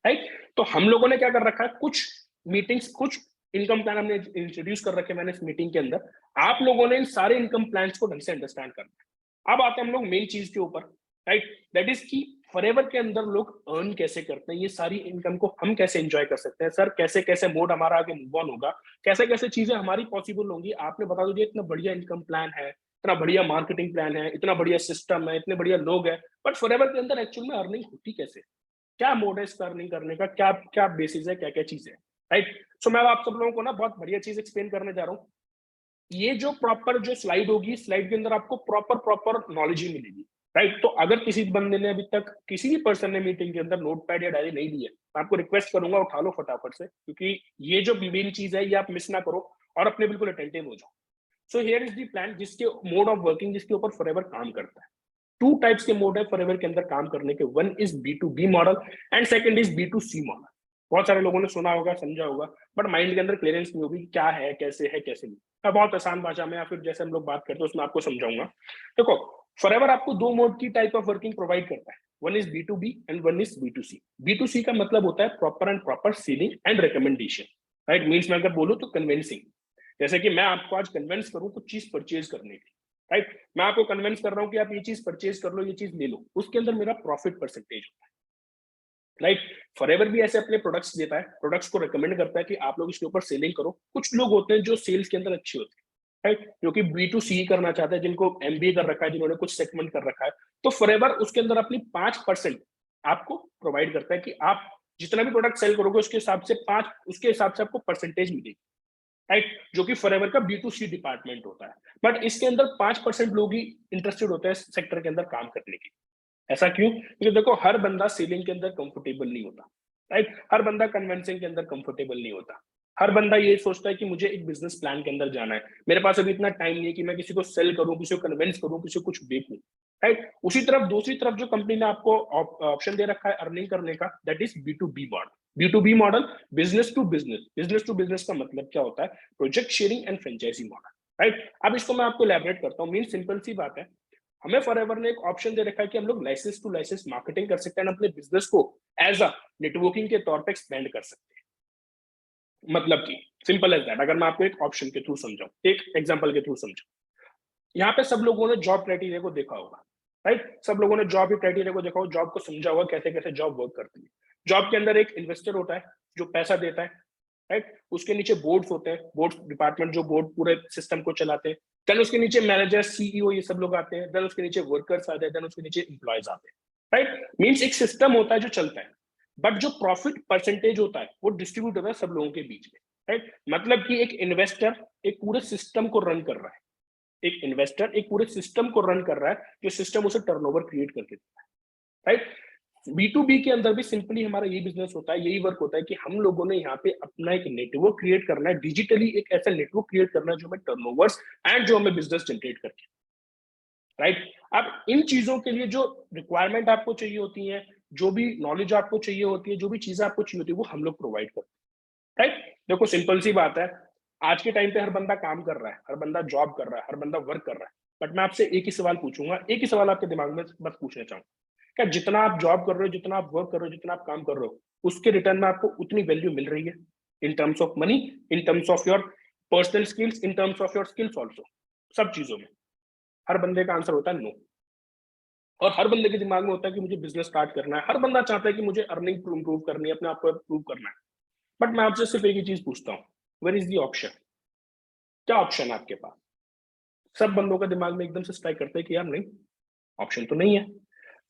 S1: राइट। तो हम लोगों ने क्या कर रखा है, कुछ मीटिंग्स, कुछ इनकम प्लान हमने इंट्रोड्यूस कर रखे हैं मैंने इस मीटिंग के अंदर। आप लोगों ने इन सारे इनकम प्लान्स को ढंग से अंडरस्टैंड करना है। अब आते हैं हम लोग मेन चीज के ऊपर, राइट, दैट इज की फॉरएवर के अंदर लोग अर्न कैसे करते हैं, ये सारी इनकम को हम कैसे एंजॉय कर सकते हैं, सर कैसे कैसे मोड हमारा आगे मूव ऑन होगा, कैसे कैसे चीजें हमारी पॉसिबल होंगी। आपने बता दो, इतना बढ़िया इनकम प्लान है, इतना बढ़िया मार्केटिंग प्लान है, इतना बढ़िया सिस्टम है, इतने बढ़िया लोग हैं, बट फॉरएवर के अंदर एक्चुअल में अर्निंग होती कैसे, क्या मोड है इसका अर्निंग करने का, क्या क्या बेसिस है, क्या क्या चीज है, राइट। सो मैं आप सब लोगों को ना बहुत बढ़िया चीज एक्सप्लेन करने जा रहा हूँ। ये जो प्रॉपर जो स्लाइड होगी, स्लाइड के अंदर आपको प्रॉपर नॉलेज ही मिलेगी, राइट। तो अगर किसी बंदे ने अभी तक, किसी भी पर्सन ने मीटिंग के अंदर नोटपैड या डायरी नहीं दी है, मैं आपको रिक्वेस्ट करूंगा उठा लो फटाफट से, क्योंकि ये जो मेन चीज है ये आप मिस ना करो और अपने बिल्कुल अटेंटिव हो जाओ। So here is the plan, जिसके मोड ऑफ वर्किंग, जिसके ऊपर फॉरएवर काम करता है। 2 टाइप्स के मोड है फॉरएवर के अंदर काम करने के, one is B2B model and second is B2C model. बहुत सारे लोगों ने सुना होगा, समझा होगा, बट माइंड के अंदर क्लियरेंस नहीं होगी क्या है, कैसे है, कैसे नहीं। मैं बहुत आसान भाषा में या फिर जैसे हम लोग बात करते हैं उसमें आपको समझाऊंगा। देखो, फॉरएवर आपको 2 मोड की टाइप ऑफ वर्किंग प्रोवाइड करता है, one is B2B and one is B2C। B2C का मतलब होता है proper selling and recommendation, right. Means मैं अगर बोलूँ तो कन्विंसिंग, जैसे कि मैं आपको आज कन्विंस करूं कुछ चीज परचेज करने की, राइट। मैं आपको कन्विंस कर रहा हूं कि आप ये चीज परचेज कर लो, ये चीज ले लो, उसके अंदर मेरा प्रॉफिट परसेंटेज होता है, राइट। फॉरएवर भी ऐसे अपने प्रोडक्ट्स देता है, प्रोडक्ट्स को रिकमेंड करता है कि आप लोग इसके ऊपर सेलिंग करो। कुछ लोग होते हैं जो सेल्स के अंदर अच्छे होते हैं, राइट, जो कि B2C करना चाहते हैं, जिनको MBA कर रखा है, जिन्होंने कुछ सेगमेंट कर रखा है, तो फॉरएवर उसके अंदर अपनी 5% आपको प्रोवाइड करता है कि आप जितना भी प्रोडक्ट सेल करोगे उसके हिसाब से उसके हिसाब से आपको परसेंटेज मिलेगी, राइट, जो कि फॉरएवर का B2C डिपार्टमेंट होता है। बट इसके अंदर 5% लोग ही इंटरेस्टेड होते हैं सेक्टर के अंदर काम करने की। ऐसा क्यों? क्योंकि देखो, हर बंदा सेलिंग के अंदर कंफर्टेबल नहीं होता, राइट। हर बंदा कन्विंसिंग के अंदर कंफर्टेबल नहीं होता। हर बंदा ये सोचता है कि मुझे एक बिजनेस प्लान के अंदर जाना है, मेरे पास अभी इतना टाइम नहीं है कि मैं किसी को सेल करूं, किसी को कन्विंस करूं, किसी को कुछ बेचूं, राइट। उसी तरफ दूसरी तरफ जो कंपनी ने आपको ऑप्शन दे रखा है अर्निंग करने का, that is B2B model. B2B model business to business. Business to business का मतलब क्या होता है? Project sharing and franchisee model, right. अब इसको मैं आपको एलैबोरेट करता हूँ। मीन सिंपल सी बात है, हमें फॉरएवर ने एक ऑप्शन दे रखा है कि हम लोग लाइसेंस टू लाइसेंस मार्केटिंग कर सकते हैं, अपने बिजनेस को एज अ नेटवर्किंग के तौर पे एक्सपेंड कर सकते हैं। मतलब कि सिंपल एज दैट, अगर मैं आपको एक ऑप्शन के थ्रू समझाऊं, एक एग्जांपल के थ्रू समझाऊं, यहाँ पे सब लोगों ने जॉब क्राइटेरिया को देखा होगा, राइट। सब लोगों ने जॉब क्राइटेरिया को देखा होगा, जॉब को समझा होगा, कैसे कैसे जॉब वर्क करती है। जॉब के अंदर एक इन्वेस्टर होता है जो पैसा देता है, राइट। उसके नीचे बोर्ड्स होते हैं, बोर्ड डिपार्टमेंट जो बोर्ड पूरे सिस्टम को चलाते हैं। देन उसके नीचे मैनेजर, CEO, ये सब लोग आते हैं। देन उसके नीचे वर्कर्स आते हैं। देन उसके नीचे एम्प्लॉयज आते हैं, राइट। मींस एक सिस्टम होता है जो चलता है, बट जो प्रॉफिट परसेंटेज होता है वो डिस्ट्रीब्यूट होता है सब लोगों के बीच में, राइट। मतलब कि एक इन्वेस्टर एक पूरे सिस्टम को रन कर रहा है, एक इन्वेस्टर एक पूरे सिस्टम को रन कर रहा है, जो सिस्टम उसे टर्नओवर क्रिएट करके देता है, राइट। B2B के अंदर भी सिंपली हमारा यही बिजनेस होता है, यही वर्क होता है कि हम लोगों ने यहाँ पे अपना एक नेटवर्क क्रिएट करना है, डिजिटली एक ऐसा नेटवर्क क्रिएट करना है जो हमें टर्नओवर्स एंड जो हमें बिजनेस जनरेट करके, राइट। अब इन चीजों के लिए जो रिक्वायरमेंट आपको चाहिए होती है, जो भी नॉलेज आपको चाहिए होती है, जो भी चीजें आपको चाहिए होती है, वो हम लोग प्रोवाइड करते हैं, राइट। देखो सिंपल सी बात है, आज के टाइम पे हर बंदा काम कर रहा है, हर बंदा जॉब कर रहा है, हर बंदा वर्क कर रहा है, बट मैं आपसे एक ही सवाल पूछूंगा, एक ही सवाल आपके दिमाग में बस पूछना चाहूंगा, क्या जितना आप जॉब कर रहे हो, जितना आप वर्क कर रहे हो, जितना आप काम कर रहे हो, उसके रिटर्न में आपको उतनी वैल्यू मिल रही है? In terms of money, in terms of your personal skills, in terms of your skills also, सब चीजों में। हर बंदे का आंसर होता है नो। और हर बंदे के दिमाग में होता है कि मुझे बिजनेस स्टार्ट करना है, हर बंदा चाहता है कि मुझे अर्निंग इंप्रूव करनी है, अपने आप को इंप्रूव करना है। बट मैं आपसे सिर्फ एक ही चीज पूछता हूँ, वेयर इज दी ऑप्शन? क्या ऑप्शन है आपके पास? सब बंदों का दिमाग में एकदम से स्ट्राइक करते हैं कि यार नहीं, ऑप्शन तो नहीं है।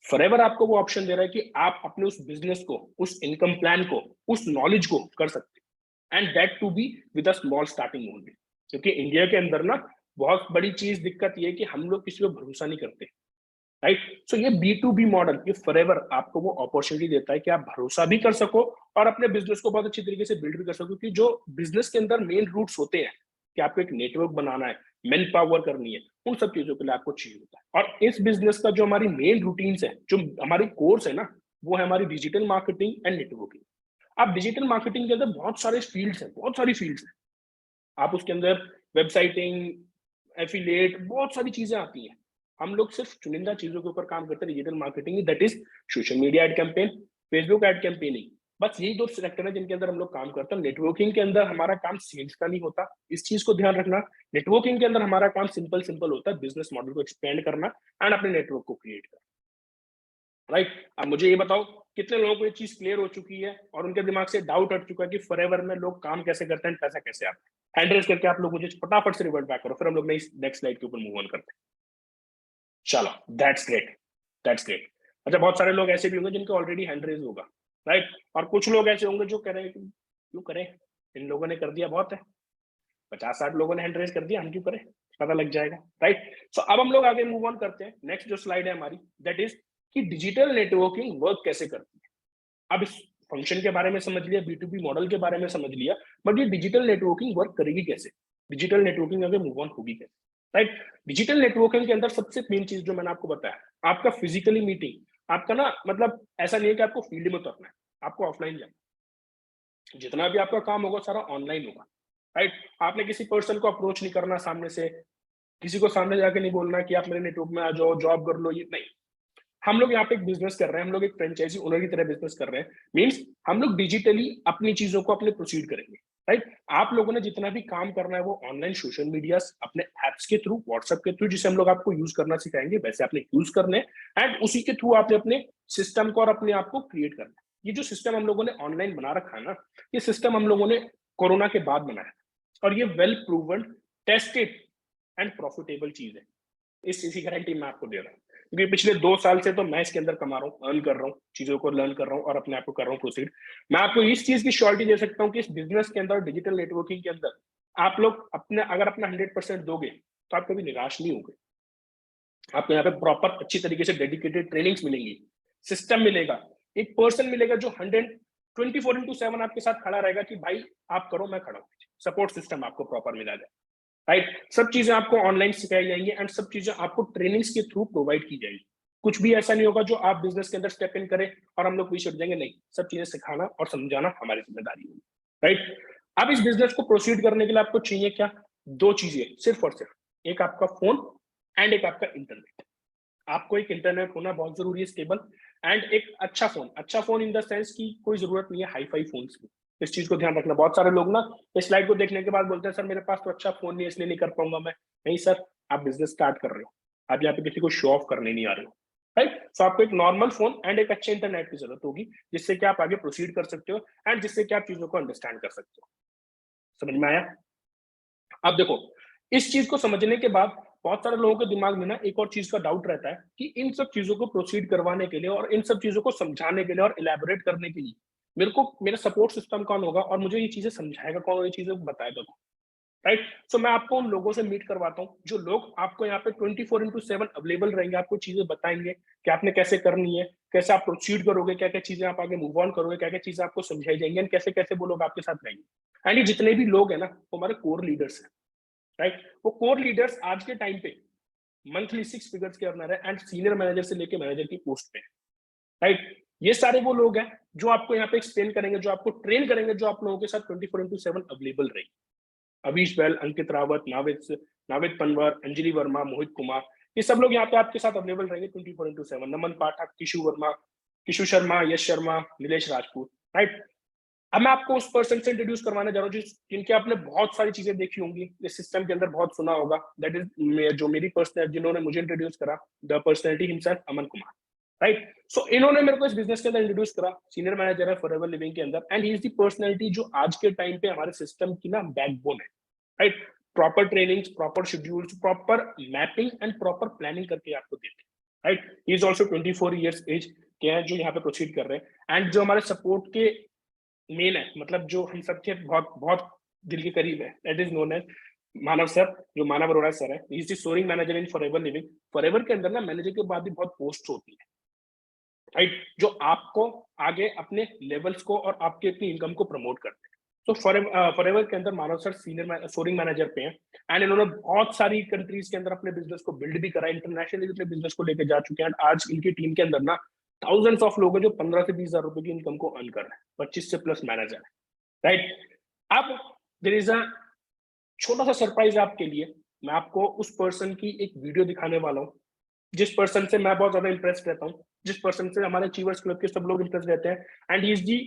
S1: फॉरएवर आपको वो ऑप्शन दे रहा है कि आप अपने उस बिजनेस को, उस इनकम प्लान को, उस नॉलेज को कर सकते हैं, and that to be with a small starting only. क्योंकि इंडिया के अंदर ना बहुत बड़ी चीज दिक्कत ये है कि हम लोग किसी को भरोसा नहीं करते, राइट। सो ये B2B मॉडल, ये फॉरएवर आपको वो अपॉर्चुनिटी देता है कि आप भरोसा भी कर सको और अपने बिजनेस को बहुत अच्छी तरीके से बिल्ड भी कर सको। क्योंकि जो बिजनेस के अंदर मेन रूट्स होते हैं कि आपको एक नेटवर्क बनाना है, मैन पावर करनी है, उन सब चीजों के लिए आपको चाहिए होता है। और इस बिजनेस का जो हमारी मेन रूटीन्स है, जो हमारी कोर्स है ना, वो है हमारी डिजिटल मार्केटिंग एंड नेटवर्किंग। अब डिजिटल मार्केटिंग के अंदर बहुत सारे फील्ड्स हैं, बहुत सारी फील्ड्स हैं। आप उसके अंदर वेबसाइटिंग, एफिलिएट, बहुत सारी चीजें आती हैं। हम लोग सिर्फ चुनिंदा चीजों के ऊपर काम करते हैं digital marketing, that is social media ad campaign, Facebook ad campaigning. बस यही दो सेक्टर है जिनके अंदर हम लोग काम करते हैं। नेटवर्किंग के अंदर हमारा काम सेल्स का नहीं होता, इस चीज को ध्यान रखना। नेटवर्किंग के अंदर हमारा काम सिंपल सिंपल होता है, बिजनेस मॉडल को एक्सपेंड करना एंड अपने नेटवर्क को क्रिएट करना, राइट। अब मुझे ये बताओ, कितने लोगों को ये चीज क्लियर हो चुकी है और उनके दिमाग से डाउट हट चुका है कि फॉरएवर में लोग काम कैसे करते हैं, पैसा कैसे आता है? हैंड रेज करके आप लोग मुझे फटाफट से रिवर्ट बैक करो, फिर हम लोग नेक्स्ट स्लाइड के ऊपर मूव ऑन करते हैं। चलो, दैट्स ग्रेट, दैट्स ग्रेट। अच्छा, बहुत सारे लोग ऐसे भी होंगे जिनके ऑलरेडी हैंड रेज होगा, राइट। और कुछ लोग ऐसे होंगे जो कह रहे हैं कि क्यों करें, इन लोगों ने कर दिया बहुत है, 50-60 लोगों ने हैंड रेज कर दिया, हम क्यों करें, पता लग जाएगा, राइट। सो अब हम लोग आगे मूव ऑन करते हैं। नेक्स्ट जो स्लाइड है हमारी, दैट इज कि डिजिटल नेटवर्किंग वर्क कैसे करती है। अब इस फंक्शन के बारे में समझ लिया, B2B मॉडल के बारे में समझ लिया, बट ये डिजिटल नेटवर्किंग वर्क करेगी कैसे, डिजिटल नेटवर्किंग आगे मूव ऑन होगी कैसे, राइट। डिजिटल नेटवर्किंग के अंदर सबसे मेन चीज जो मैंने आपको बताया, आपका फिजिकली मीटिंग, आपका ना मतलब ऐसा नहीं है कि आपको फील्ड में उतरना है, आपको ऑफलाइन जाना, जितना भी आपका काम होगा सारा ऑनलाइन होगा, राइट। आपने किसी पर्सन को अप्रोच नहीं करना सामने से, किसी को सामने जाके नहीं बोलना कि आप मेरे नेटवर्क में आ जाओ, जॉब कर लो, ये नहीं। हम लोग यहाँ पे एक बिजनेस कर रहे हैं, हम लोग एक फ्रेंचाइजी ओनर की तरह बिजनेस कर रहे हैं, मींस हम लोग डिजिटली अपनी चीजों को अपने प्रोसीड करेंगे, राइट। आप लोगों ने जितना भी काम करना है वो ऑनलाइन सोशल मीडिया, अपने एप्स के थ्रू, व्हाट्सएप के थ्रू, जिसे हम लोग आपको यूज करना सिखाएंगे, वैसे आपने यूज करने, एंड उसी के थ्रू आपने अपने सिस्टम को और अपने आप को क्रिएट करना है। ये जो सिस्टम हम लोगों ने ऑनलाइन बना रखा है ना, ये सिस्टम हम लोगों ने कोरोना के बाद बनाया, और ये well proven, tested and profitable चीज है। इस चीज की गारंटी मैं आपको दे रहा हूँ, क्योंकि पिछले 2 साल से तो मैं इसके अंदर कमा रहा हूँ, अर्न कर रहा हूँ, चीजों को लर्न कर रहा हूँ और अपने आप को कर रहा हूँ प्रोसीड। मैं आपको इस चीज की श्योरिटी दे सकता हूँ कि इस बिजनेस के अंदर, डिजिटल नेटवर्किंग के अंदर, आप लोग अपने अगर अपना 100% दोगे तो आप कभी निराश नहीं होंगे। आपको यहाँ पे प्रॉपर अच्छी तरीके से डेडिकेटेड ट्रेनिंग्स मिलेंगी, सिस्टम मिलेगा, एक पर्सन मिलेगा जो 24/7 आपके साथ खड़ा रहेगा कि भाई आप करो, मैं खड़ा हूँ। सपोर्ट सिस्टम आपको प्रॉपर मिला जाए, राइट। सब चीजें आपको ऑनलाइन सिखाई जाएंगी एंड सब चीजें आपको ट्रेनिंग्स के थ्रू प्रोवाइड की जाएगी। कुछ भी ऐसा नहीं होगा जो आप बिजनेस के अंदर स्टेप इन करें और हम लोग पीछे हट जाएंगे, नहीं, सब चीजें सिखाना और समझाना हमारी जिम्मेदारी होगी, राइट। अब इस बिजनेस को प्रोसीड करने के लिए आपको चाहिए क्या? 2 चीजें सिर्फ और सिर्फ, एक आपका फोन एंड एक आपका इंटरनेट। आपको एक इंटरनेट होना बहुत जरूरी है, स्टेबल, एंड एक अच्छा फोन। अच्छा फोन इन द सेंस की कोई जरूरत नहीं है हाई फाई फोन की, इस चीज को ध्यान रखना। बहुत सारे लोग ना इस स्लाइड को देखने के बाद बोलते हैं सर मेरे पास तो अच्छा फोन नहीं है इसलिए नहीं कर पाऊंगा मैं। नहीं सर, आप बिजनेस स्टार्ट कर रहे हो, आप यहाँ पे किसी को शो ऑफ करने नहीं आ रहे हो, राइट। सो आपको एक नॉर्मल फोन एंड एक अच्छे इंटरनेट की जरूरत होगी, जिससे कि आप आगे प्रोसीड कर सकते हो एंड जिससे कि आप चीजों को अंडरस्टैंड कर सकते हो। समझ में आया? अब देखो, इस चीज को समझने के बाद बहुत सारे लोगों के दिमाग में ना एक और चीज का डाउट रहता है कि इन सब चीजों को प्रोसीड करवाने के लिए और इन सब चीजों को समझाने के लिए और इलेबोरेट करने के लिए मेरे को मेरा सपोर्ट सिस्टम कौन होगा और मुझे ये चीजें समझाएगा कौन और ये चीजें बताएगा कौन, राइट। सो मैं आपको उन लोगों से मीट करवाता हूँ जो लोग आपको यहाँ पे 24/7 अवेलेबल रहेंगे, आपको चीजें बताएंगे कि आपने कैसे करनी है, कैसे आप प्रोसीड करोगे, क्या क्या चीजें आप आगे मूव ऑन करोगे, क्या क्या चीजें आपको समझाई जाएंगी एंड कैसे कैसे वो लोग आपके साथ रहेंगे। एंड ये जितने भी लोग हैं ना वो हमारे कोर लीडर्स हैं, राइट। वो कोर लीडर्स आज के टाइम पे मंथली 6 फिगर्स के अर्नर है एंड सीनियर मैनेजर से लेके मैनेजर की पोस्ट पे है, राइट। ये सारे वो लोग हैं जो आपको यहाँ पे एक्सप्लेन करेंगे, जो आपको ट्रेन करेंगे, जो आप लोगों के साथ 24/7 अवेलेबल रहेंगे। अवीश बैल, अंकित रावत, नाविद पनवर, अंजलि वर्मा, मोहित कुमार, ये सब लोग यहाँ पे आपके साथ अवेलेबल रहेंगे 24/7। नमन पाठक, किशु शर्मा, यश शर्मा, नीलेश राजपूत, राइट। अब मैं आपको उस पर्सन से इंट्रोड्यूस करवाने जा रहा हूँ जिनके आपने बहुत सारी चीजें देखी होंगी इस सिस्टम के अंदर, बहुत सुना होगा। दैट इज जो मेरी पर्सनल, जिन्होंने मुझे इंट्रोड्यूस करा, the personality himself, Aman Kumar, right. So इन्होंने मेरे को इस बिजनेस के अंदर इंट्रोड्यूस करा, सीनियर मैनेजर है फॉरएवर लिविंग के अंदर, and he is the personality जो आज के टाइम पे हमारे सिस्टम की ना बैकबोन है, right. Proper training, proper schedules, proper mapping and proper planning करके आपको देते हैं, right. He is also 24 years age के हैं जो यहाँ पे प्रोसीड कर रहे हैं, एंड जो हमारे सपोर्ट के मेन है, मतलब जो हम सबके बहुत बहुत दिल के करीब है, that is known as Manav sir, जो मानव अरोड़ा सर है। He is the soaring manager in Forever Living. Forever के अंदर ना मैनेजर के बाद भी बहुत पोस्ट होती है, राइट, जो आपको आगे अपने लेवल्स को और आपके अपनी इनकम को प्रमोट करते हैं। तो फॉरएवर के अंदर मानव सर सीनियर सोरिंग मैनेजर पे हैं, एंड इन्होंने बहुत सारी कंट्रीज के अंदर अपने बिजनेस को बिल्ड भी करा, इंटरनेशनली अपने बिजनेस को लेकर जा चुके हैं। आज इनकी टीम के अंदर ना थाउजेंड्स ऑफ लोग हैं जो 15 से 20 हजार रुपए की इनकम को अर्न कर रहे हैं, 25 से प्लस मैनेजर है, राइट। अब देयर इज अ छोटा सा सरप्राइज आपके लिए, मैं आपको उस पर्सन की एक वीडियो दिखाने वाला हूँ जिस पर्सन से मैं बहुत ज्यादा इंप्रेस रहता हूँ, जिस पर्सन से हमारे अचीवर्स क्लब के सब लोग इंप्रेस रहते हैं, and he is the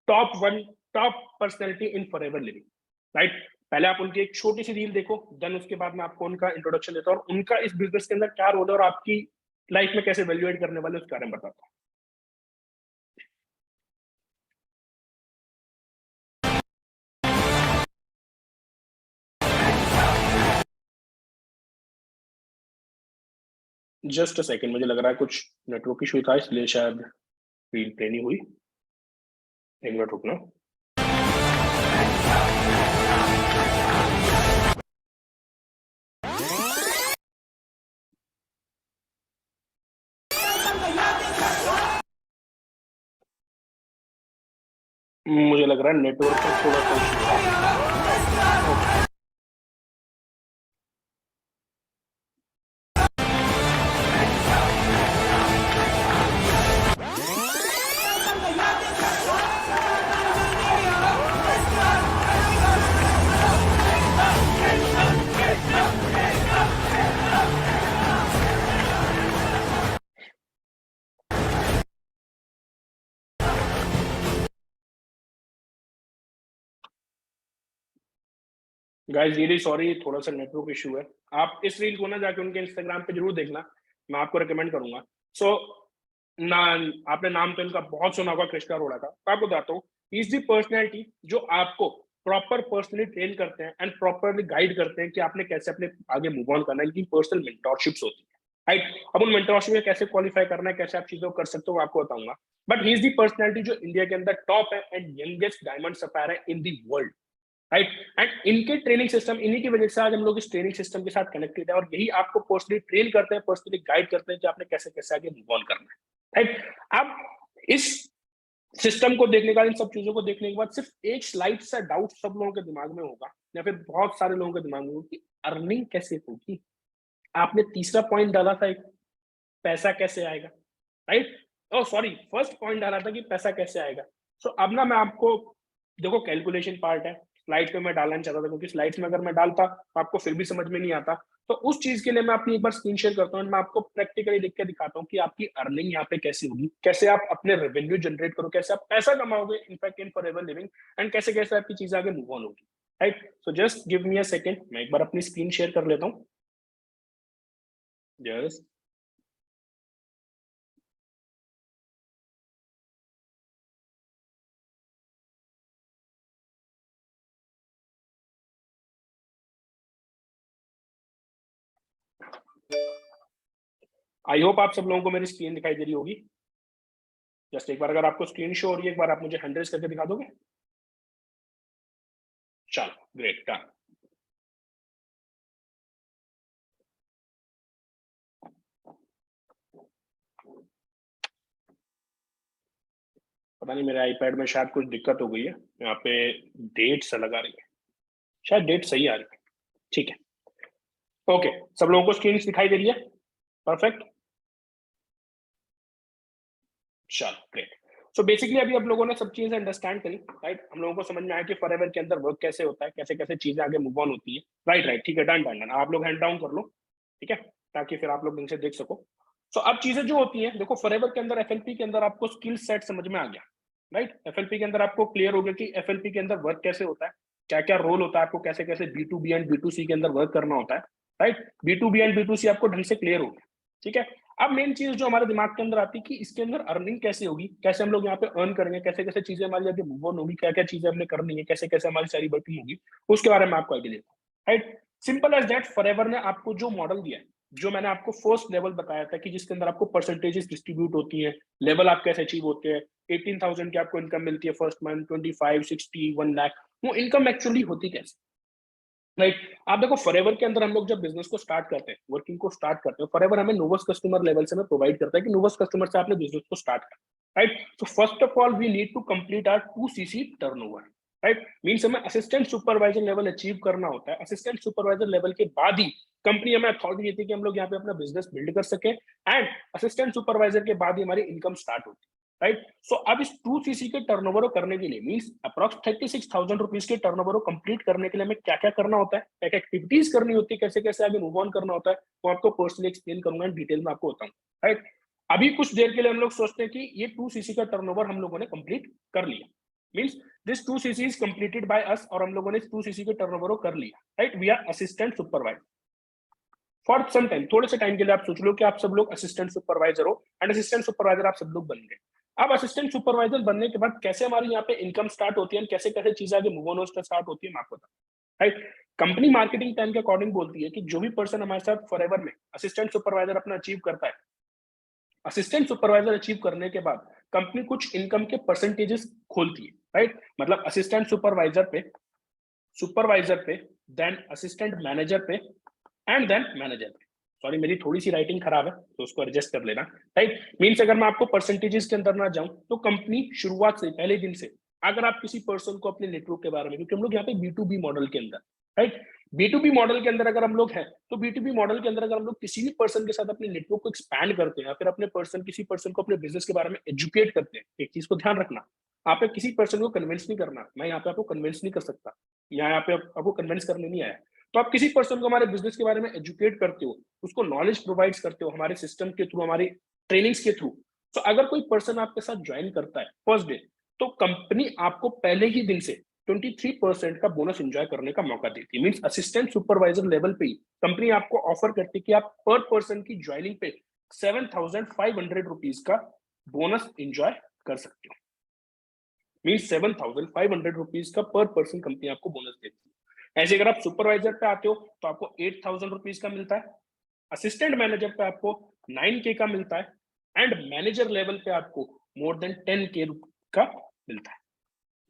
S1: top personality in Forever living, right. पहले आप उनकी एक छोटी सी रील देखो, देन उसके बाद मैं आपको उनका इंट्रोडक्शन देता हूँ और उनका इस बिजनेस के अंदर क्या रोल है और आपकी लाइफ में कैसे वैल्यू एड करने वाले उसके बारे में बताता हूँ। जस्ट अ सेकंड, मुझे लग रहा है कुछ नेटवर्क इशू था इसलिए शायद रील प्ले नहीं हुई। एक मिनट रुकना। मुझे लग रहा है नेटवर्क का थोड़ा सा इशू है। गाइस रियली सॉरी, थोड़ा सा नेटवर्क इशू है। आप इस रील को ना जाके उनके इंस्टाग्राम पे जरूर देखना, मैं आपको रिकमेंड करूंगा। सो ना, आपने नाम तो इनका बहुत सुना होगा, कृष्णा अरोड़ा का। तो आपको बताता हूँ, इज दी पर्सनैलिटी जो आपको प्रॉपर पर्सनली ट्रेन करते हैं एंड प्रॉपरली गाइड करते हैं कि आपने कैसे अपने आगे मूव ऑन करना है। इनकी पर्सनल मेंटोरशिप्स होती है, राइट। अब उन मेंटोरशिप में कैसे क्वालिफाई करना है, कैसे आप चीजों को कर सकते हो, आपको बताऊंगा। But he is the personality जो इंडिया के अंदर टॉप है एंड यंगेस्ट डायमंड सप्लायर है इन दी वर्ल्ड, राइट। एंड इनके ट्रेनिंग सिस्टम, इन्हीं की वजह से आज हम लोग इस ट्रेनिंग सिस्टम के साथ कनेक्टेड है और यही आपको पर्सनली ट्रेन करते हैं, पर्सनली गाइड करते हैं कि आपने कैसे कैसे आगे मूव ऑन करना है, राइट। अब इस सिस्टम को देखने का, इन सब चीजों को देखने के बाद सिर्फ एक स्लाइड सा डाउट सब लोगों के दिमाग में होगा या फिर बहुत सारे लोगों के दिमाग में होगा कि अर्निंग कैसे होगी। आपने तीसरा पॉइंट डाला था एक, पैसा कैसे आएगा, राइट। ओ सॉरी, फर्स्ट पॉइंट डाला था कि पैसा कैसे आएगा। सो अब ना मैं आपको, देखो कैलकुलेशन पार्ट है, स्लाइड पे मैं डालना चाहता था क्योंकि स्लाइड्स में अगर मैं डालता तो आपको फिर भी समझ में नहीं आता। तो उस चीज के लिए मैं अपनी एक बार स्क्रीन शेयर करता हूँ, मैं आपको प्रैक्टिकली लिख के दिखाता हूँ कि आपकी अर्निंग यहाँ पे कैसे होगी, कैसे आप अपने रेवेन्यू जनरेट करो, कैसे आप पैसा कमाओगे in fact in Forever Living, and कैसे कैसे आपकी चीजें आगे मूव ऑन होगी, right. So just give me a second, मैं एक बार अपनी स्क्रीन शेयर कर लेता हूँ। यस, आई होप आप सब लोगों को मेरी स्क्रीन दिखाई दे रही होगी। जस्ट एक बार अगर आपको स्क्रीन शो हो रही है, एक बार आप मुझे हैंड रेज करके दिखा दोगे। चलो ग्रेट, डन। पता नहीं मेरे आईपैड में शायद कुछ दिक्कत हो गई है, यहाँ पे डेट्स अलग आ रही है, शायद डेट सही आ रही है, ठीक है। ओके, सब लोगों को स्क्रीन दिखाई दे रही है? परफेक्ट, चलो ग्रेट। सो बेसिकली अभी आप लोगों ने सब चीजें अंडरस्टैंड करी, राइट? हम लोगों को समझ में आया कि फॉरएवर के अंदर वर्क कैसे होता है, कैसे कैसे चीजें आगे मूव ऑन होती है, राइट राइट, ठीक है, डन डन डन। आप लोग हैंड डाउन कर लो, ठीक है, ताकि फिर आप लोग इनसे देख सको। सो अब चीजें जो होती हैं, देखो फॉरएवर के अंदर, एफएलपी के अंदर आपको स्किल सेट समझ में आ गया, राइट? एफएलपी के अंदर आपको क्लियर हो गया कि एफएलपी के अंदर वर्क कैसे होता है, क्या क्या रोल होता है, आपको कैसे कैसे B to B and B to C के अंदर वर्क करना होता है, right? B to B and B to C आपको ढंग से क्लियर हो गया, ठीक है। अब मेन चीज जो हमारे दिमाग के अंदर आती है कि इसके अंदर अर्निंग कैसे होगी, कैसे हम लोग यहाँ पे अर्न करेंगे, कैसे कैसे चीजें हमारी आगे मूव ऑन होगी, क्या क्या चीजें हमने करनी है, कैसे कैसे हमारी सारी वर्किंग होगी, उसके बारे में आपको आइडिया देता हूँ, right? Simple as that, Forever ने आपको जो मॉडल दिया है, जो मैंने आपको फर्स्ट लेवल बताया था कि जिसके अंदर आपको परसेंटेजेस डिस्ट्रीब्यूट होती है, लेवल आप कैसे अचीव होते हैं, 18,000 की आपको इनकम मिलती है फर्स्ट मंथ, 25, 60, 1 लाख, वो इनकम एक्चुअली होती कैसे, राइट? आप देखो फॉरएवर के अंदर हम लोग जब बिजनेस को स्टार्ट करते हैं, वर्किंग को स्टार्ट करते हैं, फॉरएवर हमें नोवस कस्टमर लेवल से हमें प्रोवाइड करता है कि नोवस कस्टमर से आपने बिजनेस को स्टार्ट करना, राइट? तो first of all we need to complete our 2cc turnover, right? Means हमें असिस्टेंट सुपरवाइजर लेवल अचीव करना होता है। असिस्टेंट सुपरवाइजर लेवल के बाद ही कंपनी हमें अथॉरिटी देती है कि हम लोग यहाँ पे अपना बिजनेस बिल्ड कर सके, एंड असिस्टेंट सुपरवाइजर के बाद ही हमारी इनकम स्टार्ट होती है, राइट? सो अब इस 2cc के टर्नओवर को करने के लिए, मींस अप्रॉक्स 36,000 रुपीज के टर्नओवर को कंप्लीट करने के लिए हमें क्या क्या करना होता है, क्या क्या एक्टिविटीज करनी होती है, कैसे कैसे आगे मूव ऑन करना होता है, वो आपको पर्सनली एक्सप्लेन करूंगा, डिटेल में आपको बताऊं, राइट? अभी कुछ देर के लिए हम लोग सोचते हैं कि ये 2cc का टर्नओवर हम लोगों ने कंप्लीट कर लिया, means this 2cc is completed by us, और हम लोगों ने इस 2cc के टर्नओवर को कर लिया, right? We are assistant supervisor for some time, थोड़े से टाइम के लिए आप सोच लो कि आप सब लोग असिस्टेंट सुपरवाइजर हो, एंड असिस्टेंट सुपरवाइजर आप सब लोग बन गए। अब असिस्टेंट सुपरवाइजर बनने के बाद कैसे हमारी यहाँ पे इनकम स्टार्ट होती है, कैसे कैसे चीजें आगे मूव ऑन स्टार्ट होती है, मैं आपको बताऊं, राइट? कंपनी मार्केटिंग प्लान के अकॉर्डिंग बोलती है कि जो भी पर्सन हमारे साथ फॉरएवर में असिस्टेंट सुपरवाइजर अपना अचीव करता है, असिस्टेंट सुपरवाइजर अचीव करने के बाद कंपनी कुछ इनकम के परसेंटेजेस खोलती है, राइट? मतलब असिस्टेंट सुपरवाइजर पे, देन असिस्टेंट मैनेजर पे, एंड देन मैनेजर पे। सॉरी, मेरी थोड़ी सी राइटिंग खराब है तो उसको एडजस्ट कर लेना, राइट? मींस अगर मैं आपको परसेंटेजेस के अंदर ना जाऊं तो कंपनी शुरुआत से, पहले दिन से, अगर आप किसी पर्सन को अपने नेटवर्क के बारे में, क्योंकि हम लोग यहाँ पे B2B मॉडल के अंदर, राइट, B2B मॉडल के अंदर अगर हम लोग हैं, तो B2B मॉडल के अंदर अगर हम लोग किसी भी पर्सन के साथ अपने नेटवर्क को एक्सपैंड करते हैं, या फिर अपने पर्सन, किसी पर्सन को अपने बिजनेस के बारे में एजुकेट करते हैं, एक चीज को ध्यान रखना, आप किसी पर्सन को कन्विंस नहीं करना, मैं यहाँ पे आपको कन्विंस नहीं कर सकता, यहाँ पे आपको कन्विंस करने नहीं आया। तो आप किसी पर्सन को हमारे बिजनेस के बारे में एजुकेट करते हो, उसको नॉलेज प्रोवाइड करते हो हमारे सिस्टम के थ्रू, हमारी ट्रेनिंग्स के थ्रू। तो अगर कोई पर्सन आपके साथ ज्वाइन करता है फर्स्ट डे, तो कंपनी आपको पहले ही दिन से 23% का बोनस एंजॉय करने का मौका देती है। मींस असिस्टेंट सुपरवाइजर लेवल पे ही कंपनी आपको ऑफर करती है कि आप पर पर्सन की ज्वाइनिंग पे 7,500 रुपीज का बोनस एंजॉय कर सकते हो। मींस 7,500 रुपीज का पर पर्सन कंपनी आपको बोनस देती है। ऐसे अगर आप सुपरवाइजर पे आते हो तो आपको 8,000 रुपीज का मिलता है, असिस्टेंट मैनेजर पे आपको 9K का मिलता है, एंड मैनेजर लेवल पे आपको मोर देन 10K का मिलता है।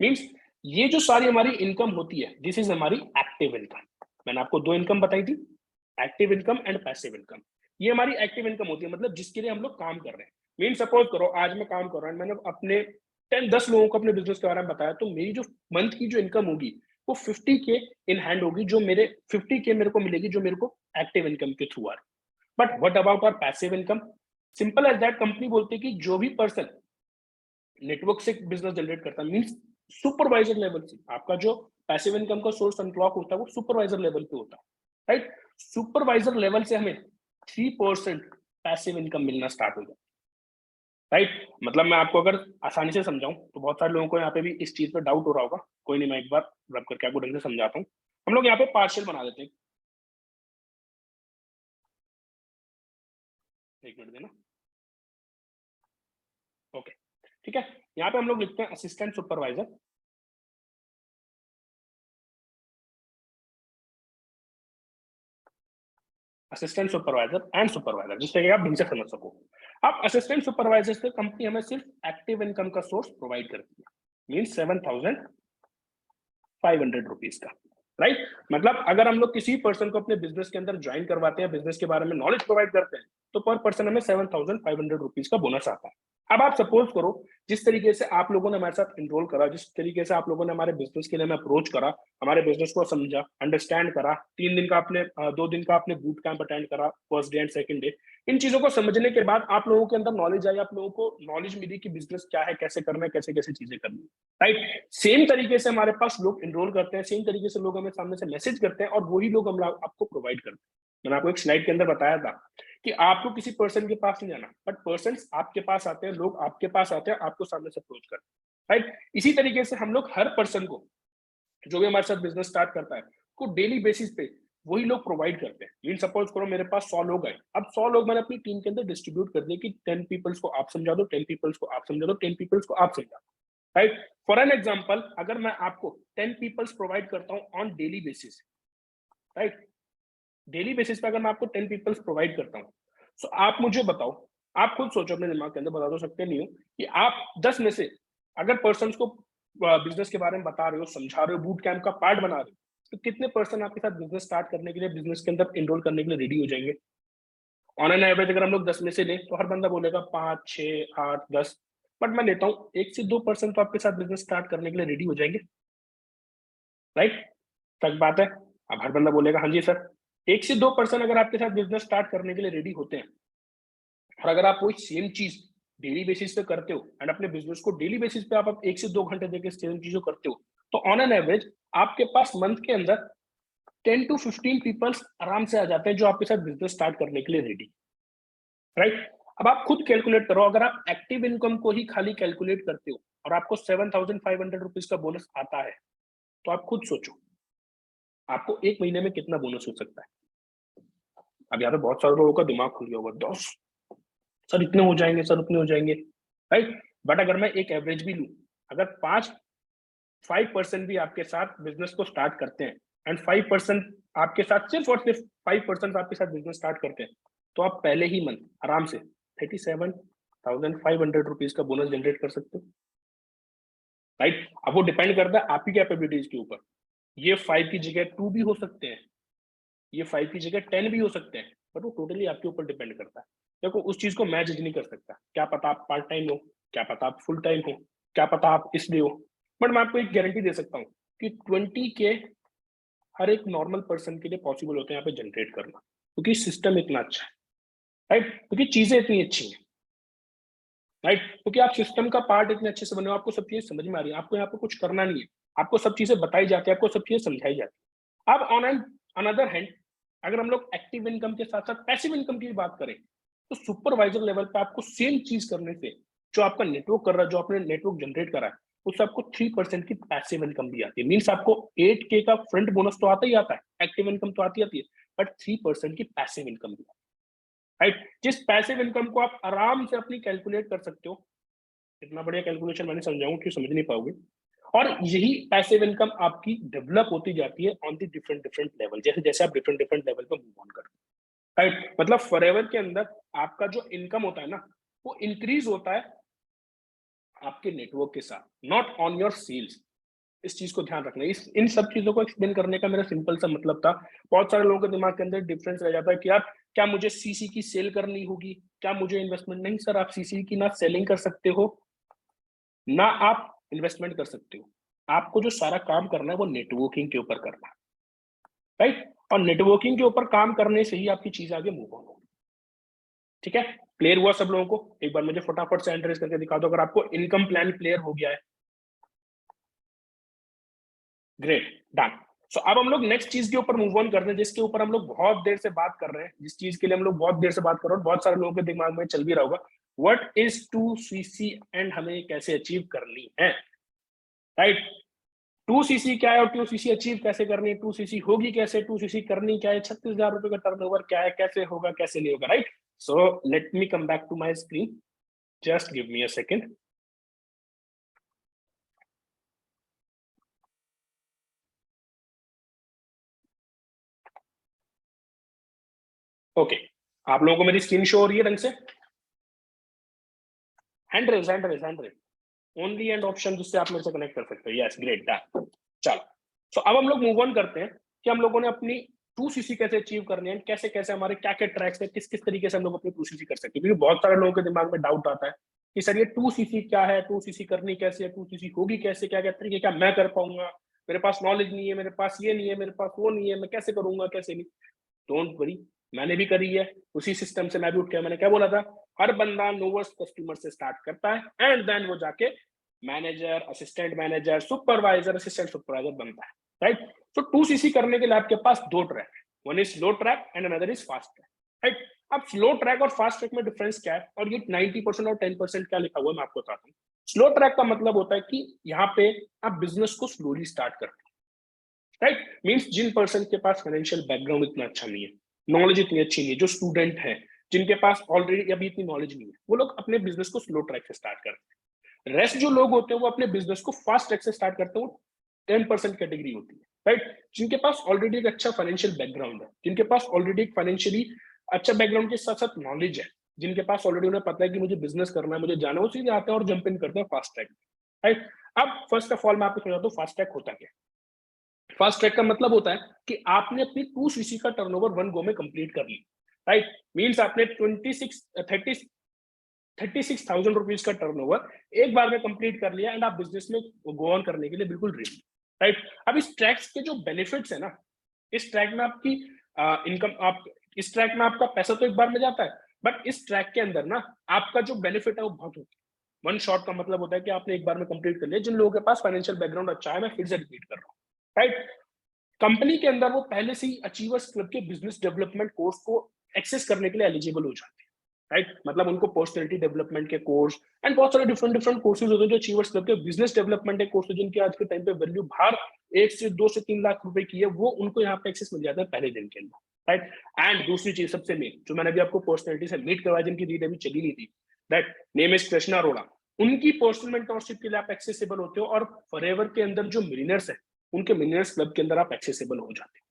S1: मींस ये जो सारी हमारी इनकम होती है, दिस इज हमारी एक्टिव इनकम। मैंने आपको दो इनकम बताई थी, active income and passive income. ये हमारी एक्टिव इनकम होती है, मतलब जिसके लिए हम लोग काम कर रहे हैं। मीन सपोज करो आज मैं काम कर रहा हूँ, मैंने अपने 10 लोगों को अपने बिजनेस के बारे में बताया, तो मेरी जो मंथ की जो इनकम होगी वो 50K इन हैंड होगी, जो मेरे 50K मेरे को मिलेगी, जो मेरे को एक्टिव इनकम के थ्रू आ रही। But what about our passive income? Simple as that, company बोलती है कि जो भी पर्सन नेटवर्क से बिजनेस जनरेट करता है, मींस सुपरवाइजर लेवल से आपका जो पैसिव इनकम का सोर्स अनलॉक होता है वो सुपरवाइजर लेवल पे होता है, राइट? सुपरवाइजर लेवल से हमें 3% पैसिव इनकम मिलना स्टार्ट हो जाता है, राइट? मतलब मैं आपको अगर आसानी से समझाऊं तो बहुत सारे लोगों को यहाँ पे भी इस चीज पे डाउट हो रहा होगा, कोई नहीं, मैं एक बार रब करके आपको ढंग से समझाता हूँ। हम लोग यहाँ पे पार्शियल बना देते हैं, एक मिनट देना, ओके, ठीक है। यहाँ पे हम लोग लिखते हैं assistant supervisor, assistant supervisor and supervisor, जिससे कि आप ढंग से समझ सको। अब असिस्टेंट सुपरवाइजर से कंपनी हमें सिर्फ एक्टिव इनकम का सोर्स प्रोवाइड करती है, मीन 7,500 रुपीज का, राइट। मतलब अगर हम लोग किसी पर्सन को अपने बिजनेस के अंदर ज्वाइन करवाते हैं, बिजनेस के बारे में नॉलेज प्रोवाइड करते हैं, तो पर पर्सन हमें 7,500 रुपीज का बोनस आता है। अब आप सपोज करो जिस तरीके से आप लोगों ने हमारे साथ इनरोल करा, जिस तरीके से आप लोगों ने हमारे बिजनेस के लिए हमें अप्रोच करा, हमारे बिजनेस को समझा, अंडरस्टैंड करा, 3 दिन का आपने 2 दिन का आपने बूट कैंप अटेंड करा, first day and second day, इन चीजों को समझने के बाद आप लोगों के अंदर नॉलेज आई, आप लोगों को नॉलेज मिली कि बिजनेस क्या है, कैसे करना है, कैसे कैसे चीजें करनी है, राइट। सेम तरीके से हमारे पास लोग इनरोल करते हैं, सेम तरीके से लोग हमें सामने से मैसेज करते हैं और वही लोग हम आपको प्रोवाइड करते हैं। मैंने आपको एक स्लाइड के अंदर बताया था कि आपको किसी पर्सन के पास नहीं जाना, बट पर्सन आपके पास आते हैं, लोग आपके पास आते हैं, आपको सामने से अप्रोच करते हैं, राइट। इसी तरीके से हम लोग हर पर्सन को जो भी हमारे साथ बिजनेस स्टार्ट करता है को डेली बेसिस पे वही लोग प्रोवाइड करते हैं। मीन सपोज करो मेरे पास 100 लोग आए, अब 100 लोग मैंने अपनी टीम के अंदर डिस्ट्रीब्यूट कर दिए कि 10 पीपल्स को आप समझा दो, 10 पीपल्स को आप समझा दो, 10 पीपल्स को आप समझा दो, राइट। फॉर एन एग्जांपल अगर मैं आपको 10 पीपल्स प्रोवाइड करता हूं on daily basis, right, daily basis पे अगर मैं आपको 10 पीपल्स प्रोवाइड करता हूं, सो आप मुझे बताओ, आप खुद सोचो अपने दिमाग के अंदर, बता दो सकते नहीं हो कि आप 10 में से अगर पर्सन को बिजनेस के बारे में बता रहे हो, समझा रहे हो, बूट कैंप का पार्ट बना रहे हो, तो कितने पर्सन आपके साथ बिजनेस स्टार्ट करने के लिए, बिजनेस के अंदर इनरोल करने के लिए रेडी हो जाएंगे? ऑन एन एवरेज अगर हम लोग 10 में से लें तो हर बंदा बोलेगा 5, 6, 8, 10, बट मैं लेता हूँ 1 से 2% तो आपके साथ बिजनेस स्टार्ट करने के लिए रेडी हो जाएंगे, राइट। सच बात है। अब हर बंदा बोलेगा हाँ जी सर। 1 से 2% अगर आपके साथ बिजनेस स्टार्ट करने के लिए रेडी होते हैं, और अगर आप वही सेम चीज डेली बेसिस पे करते हो एंड अपने बिजनेस को डेली बेसिस पे आप 1 से 2 घंटे देकर सेम चीजों करते हो, तो ऑन एन एवरेज आपके पास मंथ के अंदर 10 to 15 पीपल्स आराम से आ जाते हैं जो आपके साथ बिजनेस स्टार्ट करने के लिए रेडी, राइट। अब आप खुद कैलकुलेट करो, अगर आप एक्टिव इनकम को ही खाली कैलकुलेट करते हो और आपको 7,500 रुपीज का बोनस आता है, तो आप खुद सोचो आपको 1 महीने में कितना बोनस हो सकता है। अब यहाँ पे बहुत सारे लोगों का दिमाग खुल गया होगा, 10 सर इतने हो जाएंगे, सर उतने हो जाएंगे, राइट। बट अगर मैं एक एवरेज भी लूं, अगर 5% भी आपके साथ बिजनेस को स्टार्ट करते हैं एंड 5% आपके साथ, सिर्फ और सिर्फ 5% आपके साथ बिजनेस स्टार्ट करते हैं, तो आप पहले ही मंथ आराम से 37,500 रुपीज का बोनस जनरेट कर सकते हो, राइट। अब वो डिपेंड करता है आपकी कैपेबिलिटीज के ऊपर। ये 5 की जगह 2 भी हो सकते हैं, ये 5 की जगह 10 भी हो सकते हैं, बट वो टोटली आपके ऊपर डिपेंड करता है। देखो उस चीज को मैं जज नहीं कर सकता, क्या पता आप पार्ट टाइम हो, क्या पता आप फुल टाइम हो, क्या पता आप इसलिए हो, बट मैं आपको एक गारंटी दे सकता हूँ कि 20K हर एक नॉर्मल पर्सन के लिए पॉसिबल होते हैं यहाँ पे जनरेट करना, क्योंकि सिस्टम इतना अच्छा है, राइट, क्योंकि चीजें इतनी अच्छी हैं, राइट, क्योंकि आप सिस्टम का पार्ट इतने अच्छे से बने हो, आपको सब चीजें समझ में आ रही है, आपको यहाँ पे कुछ करना नहीं है, आपको सब चीजें बताई जाती है, आपको सब चीजें समझाई जाती है। अब ऑन एन अनदर हैंड अगर हम लोग एक्टिव इनकम के साथ साथ पैसिव इनकम की बात करें, तो सुपरवाइजर लेवल पे आपको सेम चीज करने से जो आपका नेटवर्क कर रहा है, जो आपने नेटवर्क जनरेट करा है, उससे आपको 3% की पैसिव इनकम भी आती है। मीन्स आपको 8K का फ्रंट बोनस तो आता ही आता है, एक्टिव इनकम तो आती है, बट 3% की पैसिव इनकम भी, राइट। जिस पैसिव इनकम को आप आराम से अपनी कैलकुलेट कर सकते हो, इतना बढ़िया कैलकुलेशन मैंने समझाऊं कि समझ नहीं पाओगे, और यही पैसिव इनकम आपकी डेवलप होती जाती है on the different different level, जैसे जैसे आप डिफरेंट डिफरेंट लेवल पे मूव ऑन करते हो, राइट। मतलब फॉरएवर के अंदर आपका जो इनकम होता है ना, वो इंक्रीज होता है आपके नेटवर्क के साथ, नॉट ऑन योर सेल्स। इस चीज को ध्यान रखना। इस इन सब चीजों को एक्सप्लेन करने का मेरा सिंपल सा मतलब था। बहुत सारे लोगों के दिमाग के अंदर डिफरेंस रह जाता है कि यार क्या मुझे सीसी की सेल करनी होगी, क्या मुझे इन्वेस्टमेंट? नहीं सर, आप सीसी की ना सेलिंग कर सकते हो ना आप इन्वेस्टमेंट कर सकते हो। आपको जो सारा काम करना है वो नेटवर्किंग के ऊपर करना है, राइट। और नेटवर्किंग के ऊपर काम करने से ही आपकी चीज आगे मूव ऑन होगी। ठीक है, क्लियर हुआ सब लोगों को? एक बार मुझे फटाफट से एंट्रेस करके दिखा दो अगर आपको इनकम प्लान क्लियर हो गया है। Great, done. सो अब हम लोग नेक्स्ट चीज के ऊपर मूव ऑन करते हैं, जिसके ऊपर हम लोग बहुत देर से बात कर रहे हैं, जिस चीज के लिए हम लोग बहुत देर से बात कर रहे हैं, बहुत सारे लोगों के दिमाग में चल भी रहा होगा, व्हाट इज 2CC एंड हमें कैसे अचीव करनी है, राइट। 2CC क्या है और 2CC अचीव कैसे करनी है, 2CC होगी कैसे, 2CC करनी क्या है, 36,000 रुपए का टर्नओवर क्या है, कैसे होगा कैसे नहीं होगा, right. So let me come back to my screen, just give me a second. Okay, आप लोगों को मेरी स्क्रीन शो हो रही है ढंग से? Hand raise, hand raise, hand raise, only and option जिससे आप मेरे से कनेक्ट कर सकते हो। Yes, great, done. चलो, सो अब हम लोग मूव ऑन करते हैं कि हम लोगों ने अपनी 2cc कैसे अचीव करनी है, कैसे कैसे हमारे क्या क्या ट्रैक्स है, किस किस तरीके से हम लोग अपनी 2cc कर सकते हैं। क्योंकि बहुत सारे लोगों के दिमाग में डाउट आता है कि सर ये 2cc क्या है, 2cc करनी कैसे है, 2cc होगी कैसे, क्या क्या तरीके, क्या मैं कर पाऊंगा, मेरे पास नॉलेज नहीं है, मेरे पास ये नहीं है, मेरे पास वो नहीं है, मैं कैसे करूंगा, कैसे नहीं। डोंट वरी, मैंने भी करी है, उसी सिस्टम से मैं भी उठ गया। मैंने क्या बोला था, हर बंदा लोवेस्ट कस्टमर से स्टार्ट करता है एंड देन वो जाके manager, assistant manager, supervisor, assistant supervisor बनता है, राइट। तो 2cc करने के लिए आपके पास दो ट्रैक है, one is slow track and another is fast track, right. अब स्लो ट्रैक और फास्ट ट्रैक में डिफरेंस क्या है, और ये 90% और 10% क्या लिखा हुआ है मैं आपको बताता हूँ। स्लो ट्रैक का मतलब होता है कि यहाँ पे आप बिजनेस को स्लोली स्टार्ट करते हैं, राइट। मींस जिन पर्सन के पास फाइनेंशियल बैकग्राउंड इतना अच्छा नहीं है, नॉलेज इतनी अच्छी नहीं है, जो स्टूडेंट है, जिनके पास ऑलरेडी अभी इतनी नॉलेज नहीं है, वो लोग अपने बिजनेस को स्लो ट्रैक से स्टार्ट करते हैं। रेस्ट जो लोग होते हैं वो अपने बिजनेस को फास्ट ट्रैक से स्टार्ट करते हैं, वो 10% कैटेगरी होती है, राइट। जिनके पास ऑलरेडी एक अच्छा फाइनेंशियल बैकग्राउंड है, जिनके पास ऑलरेडी एक फाइनेंशियली अच्छा बैकग्राउंड के साथ साथ नॉलेज है, जिनके पास ऑलरेडी उन्हें पता है कि मुझे बिजनेस करना है, मुझे जाना है, वो सीधे आते हैं और जंप इन करते हैं फास्ट ट्रैक, राइट। अब फर्स्ट ऑफ ऑल मैं आपको समझाता हूँ फास्ट ट्रैक होता क्या है। फास्ट ट्रैक का मतलब होता है कि आपने अपनी 2cc का टर्नओवर वन गो में कंप्लीट कर ली, राइट। मींस आपने 36,000 रुपीज का टर्नओवर एक बार में कंप्लीट कर लिया एंड आप बिजनेस में गो ऑन करने के लिए बिल्कुल रेडी, राइट। अब इस ट्रैक्स के जो बेनिफिट्स है ना, इस ट्रैक में आपकी इनकम, आप इस ट्रैक में आपका पैसा तो एक बार में जाता है, बट इस ट्रैक के अंदर ना आपका जो बेनिफिट है वो बहुत होता है। वन शॉट का मतलब होता है कि आपने एक बार में कंप्लीट कर लिया। जिन लोगों के पास फाइनेंशियल बैकग्राउंड अच्छा है, मैं फिर से रिपीट कर रहा हूँ, राइट, कंपनी के अंदर वो पहले से ही अचीवर्स क्लब के बिजनेस डेवलपमेंट कोर्स को एक्सेस करने के लिए एलिजिबल हो जाते हैं, राइट। मतलब उनको पर्सनैलिटी डेवलपमेंट के कोर्स एंड बहुत सारे डिफरेंट डिफरेंट कोर्सेज होते हैं जो अचीवर्स क्लब के बिजनेस डेवलपमेंट के कोर्स, जिनकी आज के टाइम पे वैल्यू बाहर 1 से 2 से 3 लाख रुपए की है, वो उनको यहाँ पे एक्सेस मिल जाता है पहले दिन के अंदर, राइट। एंड दूसरी चीज सबसे मेन, जो मैंने अभी आपको पर्सनैलिटी से मीट करवाया, जिनकी रीड अभी चली नहीं थी, that name is Krishna Arora, उनकी पर्सनल मेंटरशिप के लिए आप एक्सेसिबल होते हो, और फॉरएवर के अंदर जो मिलियनर्स है उनके मिलियनर्स क्लब के अंदर आप एक्सेसिबल हो जाते हैं,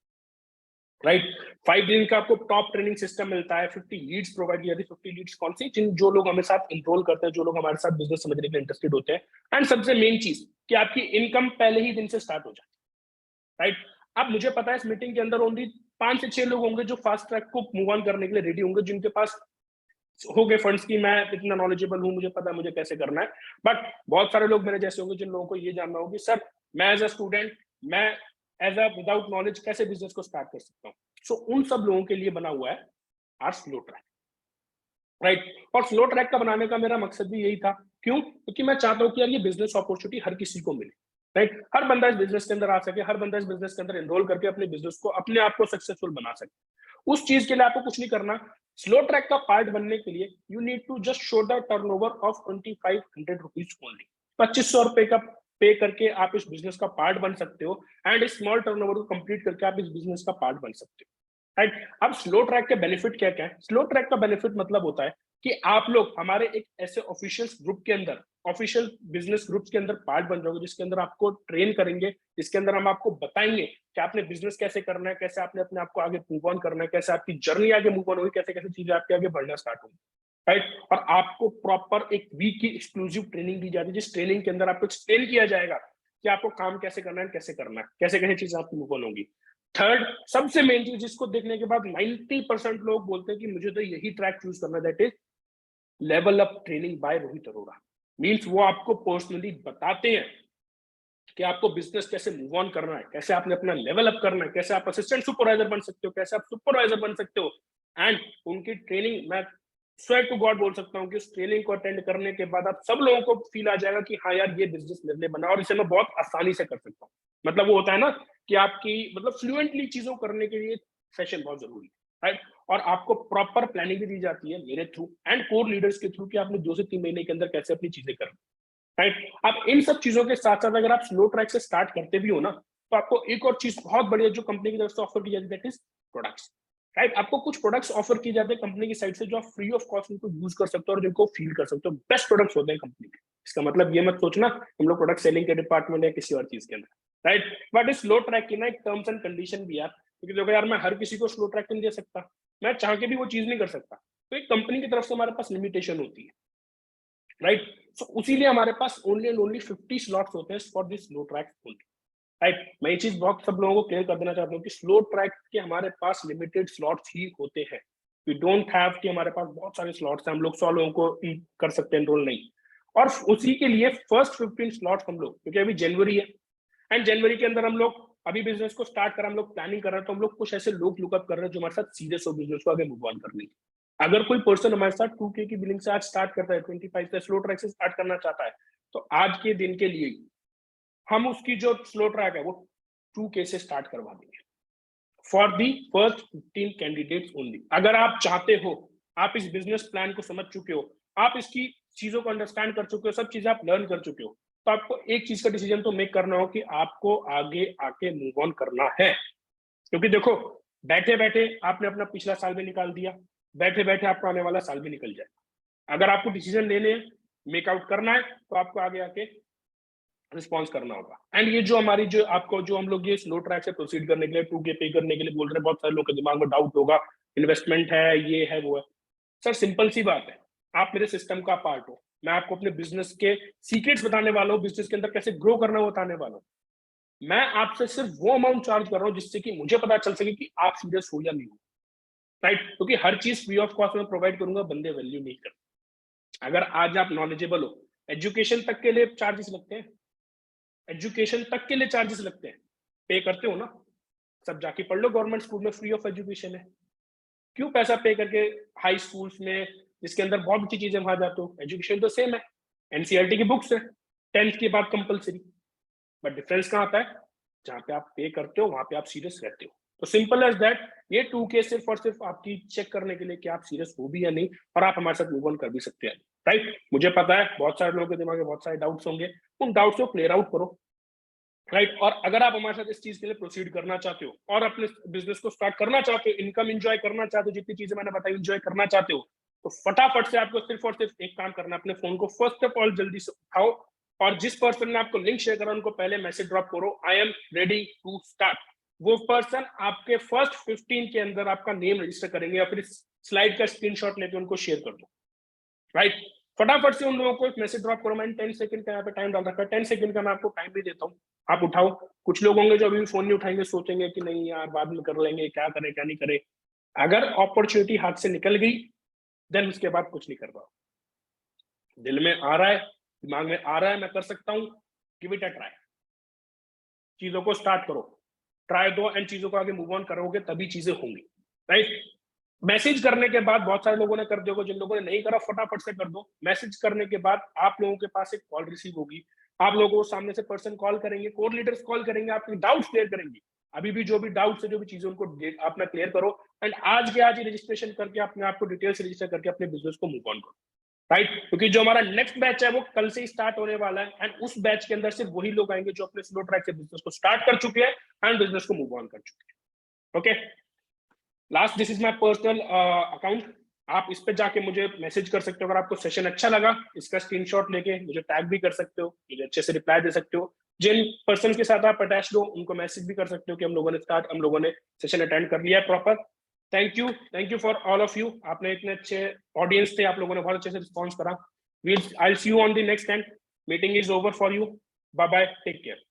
S1: राइट। 5 दिन का आपको टॉप ट्रेनिंग सिस्टम मिलता है, 50 लीड्स प्रोवाइड की जाती है। 50 लीड्स कौन सी, जिन जो लोग हमारे साथ इनरोल करते हैं, जो लोग हमारे साथ बिजनेस समझने के लिए इंटरेस्टेड होते हैं। एंड सबसे मेन चीज कि आपकी इनकम पहले ही दिन से स्टार्ट हो जाती है, राइट। अब मुझे पता है इस मीटिंग के अंदर ओनली 5 से 6 लोग होंगे जो फास्ट ट्रैक को मूव ऑन करने के लिए रेडी होंगे, जिनके पास हो गए फंड्स की मैं इतना नॉलेजेबल हूं, मुझे पता है मुझे कैसे करना है। बट बहुत सारे लोग मेरे जैसे होंगे जिन लोगों को ये जानना होगी, सर मैं एज अ स्टूडेंट, मैं एज अ विदाउट नॉलेज कैसे बिजनेस को स्टार्ट कर सकता हूँ। सो उन सब लोगों के लिए बना हुआ है आर स्लो ट्रैक, राइट। और स्लो ट्रैक का बनाने का मेरा मकसद भी यही था। क्यों? क्योंकि मैं चाहता हूँ कि यार ये बिजनेस अपॉर्चुनिटी हर किसी को मिले, राइट। हर बंदा इस बिजनेस के अंदर आ सके, हर बंदा इस बिजनेस के अंदर एनरोल करके अपने बिजनेस को, अपने आप को सक्सेसफुल बना सके। उस चीज के लिए आपको कुछ नहीं करना। स्लो ट्रैक का पार्ट बनने के लिए you need to just show the turnover of 2500 rupees only. 2500 रुपए का पे करके आप इस बिजनेस का पार्ट बन सकते हो, एंड इस स्मॉल टर्नओवर को कंप्लीट करके आप इस बिजनेस का पार्ट बन सकते हो, राइट। अब स्लो ट्रैक के बेनिफिट क्या क्या है? स्लो ट्रैक का बेनिफिट मतलब होता है कि आप लोग हमारे एक ऐसे ऑफिशियल ग्रुप के अंदर, ऑफिशियल बिजनेस ग्रुप्स के अंदर पार्ट बन जाओगे, जिसके अंदर आपको ट्रेन करेंगे, जिसके अंदर हम आपको बताएंगे कि आपने बिजनेस कैसे करना है, कैसे आपने अपने आप को आगे मूव ऑन करना है, कैसे आपकी जर्नी आगे मूव ऑन होगी, कैसे कैसे चीजें आपके आगे बढ़ना स्टार्ट होगी, राइट। और आपको प्रॉपर एक वीक की एक्सक्लूसिव ट्रेनिंग दी जाती है, जिस ट्रेनिंग के अंदर आपको एक्सप्लेन किया जाएगा कि आपको काम कैसे करना है, कैसे करना है, कैसे कैसे चीजें आपकी मूव ऑन होगी। थर्ड, सबसे मेन चीज जिसको देखने के बाद 90% लोग बोलते हैं कि मुझे तो यही ट्रैक चूज करना है, that is level up training bye Rohit Arora. Means वो आपको पर्सनली बताते हैं कि आपको बिजनेस कैसे मूव ऑन करना है, कैसे आपने अपना लेवल अप करना है, कैसे आप असिस्टेंट सुपरवाइजर बन सकते हो, कैसे आप सुपरवाइजर बन सकते हो। एंड उनकी ट्रेनिंग, मैं स्वेयर टू गॉड बोल सकता हूँ कि उस ट्रेनिंग को अटेंड करने के बाद आप सब लोगों को फील आ जाएगा कि हाँ यार ये बिजनेस मेरे लिए बना और इसे मैं बहुत आसानी से कर सकता हूँ। मतलब वो होता है ना कि आपकी मतलब फ्लुएंटली चीजों करने के लिए सेशन बहुत जरूरी है, राइट। और आपको प्रॉपर प्लानिंग भी दी जाती है मेरे थ्रू एंड कोर लीडर्स के थ्रू कि आपने 2 से 3 महीने के अंदर कैसे अपनी चीजें करनी, राइट। अब इन सब चीजों के साथ साथ अगर आप स्लो ट्रैक से स्टार्ट करते भी हो ना, तो आपको एक और चीज बहुत बढ़िया जो कंपनी की तरफ से ऑफर की जाती है, दैट इज प्रोडक्ट्स, राइट। आपको कुछ प्रोडक्ट्स ऑफर किए जाते हैं कंपनी की साइड से, जो आप फ्री ऑफ कॉस्ट उनको यूज कर सकते हो और जिनको फील कर सकते हो। बेस्ट प्रोडक्ट्स होते हैं कंपनी के। इसका मतलब ये मत सोचना हम लोग प्रोडक्ट सेलिंग के डिपार्टमेंट या किसी और चीज के अंदर, राइट। बट इस स्लो ट्रैक की ना एक टर्म्स एंड कंडीशन भी यार, क्योंकि देखो यार मैं हर किसी को स्लो ट्रैक नहीं दे सकता, मैं चाह के भी वो चीज नहीं कर सकता। तो एक कंपनी की तरफ से हमारे पास लिमिटेशन होती है, राइट। सो उसी लिए हमारे पास ओनली एंड ओनली 50 स्लॉट्स होते हैं for this slow track only, right. मैं ये चीज बहुत सब लोगों को क्लियर कर देना चाहता हूँ कि स्लो ट्रैक के हमारे पास लिमिटेड स्लॉट्स ही होते हैं। वी डोंट हैव कि हमारे पास बहुत सारे स्लॉट्स हैं, हम लोग 100 लोगों को कर सकते हैं एनरोल, नहीं। और उसी के लिए फर्स्ट 15 स्लॉट्स हम लोग, क्योंकि अभी जनवरी है एंड जनवरी के अंदर हम लोग अभी बिजनेस को स्टार्ट कर, हम लोग प्लानिंग कर रहे हैं, तो हम लोग कुछ ऐसे लोग लुकअप कर रहे हैं जो हमारे साथ सीरियस हो बिजनेस को आगे मूव ऑन करने की। अगर कोई पर्सन हमारे साथ 2K की बिलिंग से आज स्टार्ट करता है, 25 से स्लो ट्रैक से स्टार्ट करना चाहता है, तो आज के दिन के लिए हम उसकी जो स्लो ट्रैक है वो 2K से स्टार्ट करवा देंगे for the first 15 candidates only. अगर आप चाहते हो, आप इस बिजनेस प्लान को समझ चुके हो, आप इसकी चीजों को अंडरस्टैंड कर चुके हो, सब चीजें आप लर्न कर चुके हो, तो आपको एक चीज का डिसीजन तो मेक करना हो कि आपको आगे आके मूव ऑन करना है। क्योंकि देखो, बैठे बैठे आपने अपना पिछला साल भी निकाल दिया, बैठे बैठे आपका आने वाला साल भी निकल जाए। अगर आपको डिसीजन लेने मेक आउट करना है तो आपको आगे आके रिस्पॉन्स करना होगा। एंड ये जो हमारी जो आपको जो हम लोग ये स्लो ट्रैक से प्रोसीड करने के लिए 2K पे करने के लिए बोल रहे हैं, बहुत सारे लोगों के दिमाग में डाउट होगा, इन्वेस्टमेंट है, ये है, वो है। सर सिंपल सी बात है, आप मेरे सिस्टम का पार्ट हो, मैं आपको अपने बिजनेस के सीक्रेट्स बताने वाला हूँ, बिजनेस के अंदर कैसे ग्रो करना है बताने वाला हूँ। मैं आपसे सिर्फ वो अमाउंट चार्ज कर रहा हूँ जिससे कि मुझे पता चल सके कि आप सीरियस हो या नहीं हो, राइट। क्योंकि हर चीज फ्री ऑफ कॉस्ट में प्रोवाइड करूंगा, बंदे वैल्यू नहीं करते। अगर आज आप नॉलेजेबल हो, एजुकेशन तक के लिए चार्जेस लगते हैं, एजुकेशन तक के लिए चार्जेस लगते हैं, पे करते हो ना, सब जाके पढ़ लो, गवर्नमेंट स्कूल में फ्री ऑफ एजुकेशन है, क्यों पैसा पे करके हाई स्कूल्स में जिसके अंदर बहुत अच्छी चीजें वहां जाते हो, एजुकेशन तो सेम है, एनसीईआरटी की बुक्स है, 10th के बाद कंपलसरी, बट डिफरेंस कहाँ आता है, जहाँ पे आप पे करते हो वहां पे आप सीरियस रहते हो। तो सिंपल एज दैट, ये 2K सिर्फ और सिर्फ आपकी चेक करने के लिए कि आप सीरियस हो भी या नहीं, और आप हमारे साथ मूव ऑन कर भी सकते हैं, राइट। मुझे पता है बहुत सारे लोगों के दिमाग में बहुत सारे डाउट्स होंगे, उन डाउट्स को क्लियर आउट करो, राइट। और अगर आप हमारे साथ इस चीज के लिए प्रोसीड करना चाहते हो और अपने बिजनेस को स्टार्ट करना चाहते हो, इनकम एंजॉय करना चाहते हो, जितनी चीजें मैंने बताई एंजॉय करना चाहते हो, तो फटाफट से आपको सिर्फ और सिर्फ एक काम करना, अपने फोन को फर्स्ट ऑफ ऑल जल्दी से उठाओ, और जिस पर्सन ने आपको लिंक शेयर करा उनको पहले मैसेज ड्रॉप करो, I am ready to start. वो पर्सन आपके फर्स्ट 15 के अंदर आपका नेम रजिस्टर करेंगे, या फिर स्लाइड का स्क्रीनशॉट लेके उनको शेयर कर दो, राइट। फटाफट से उन लोगों को एक मैसेज ड्रॉप करो। मैंने 10 सेकंड का यहाँ पे टाइम डाल रखा है, 10 सेकंड का मैं आपको टाइम भी देता हूँ, आप उठाओ। कुछ लोग होंगे जो अभी भी फोन नहीं उठाएंगे, सोचेंगे कि नहीं यार बाद में कर लेंगे, क्या करे क्या नहीं करे। अगर अपॉर्चुनिटी हाथ से निकल गई देन उसके बाद कुछ नहीं कर पाओ। दिल में आ रहा है, दिमाग में आ रहा है मैं कर सकता हूँ, गिव इट अ ट्राई, चीजों को स्टार्ट करो, ट्राई दो, एंड चीजों को आगे मूव ऑन करोगे तभी चीजें होंगी, राइट। मैसेज करने के बाद बहुत सारे लोगों ने कर दिया, जिन लोगों ने नहीं करा फटाफट से कर दो। मैसेज करने के बाद आप लोगों के पास एक कॉल रिसीव होगी, आप लोगों को सामने से पर्सन कॉल करेंगे, कोर लीडर्स कॉल करेंगे, आपके डाउट्स क्लियर करेंगे। अभी भी जो भी डाउट्स है, जो भी चीजें उनको अपना क्लियर करो, एंड आज के आज ही रजिस्ट्रेशन करके अपने आप को डिटेल्स रजिस्टर करके अपने बिजनेस को मूव ऑन करो, राइट। क्योंकि जो हमारा नेक्स्ट बैच है वो कल से ही स्टार्ट होने वाला है, एंड उस बैच के अंदर सिर्फ वही लोग आएंगे जो अपने स्लो ट्रैक से बिजनेस को स्टार्ट कर चुके हैं एंड बिजनेस को मूव ऑन कर चुके हैं। Okay, last, this is my personal account, आप इस पे जाके मुझे मैसेज कर सकते हो। अगर आपको सेशन अच्छा लगा, इसका स्क्रीनशॉट लेके मुझे टैग भी कर सकते हो, मुझे अच्छे से रिप्लाई दे सकते हो। जिन पर्सन के साथ आप अटैच हो उनको मैसेज भी कर सकते हो कि हम लोगों ने सेशन अटेंड कर लिया है proper. Thank you for all of you, आपने इतने अच्छे ऑडियंस थे, आप लोगों ने बहुत अच्छे से रिस्पॉन्स करा। I will see you on the next time, meeting is over for you, bye bye, take care.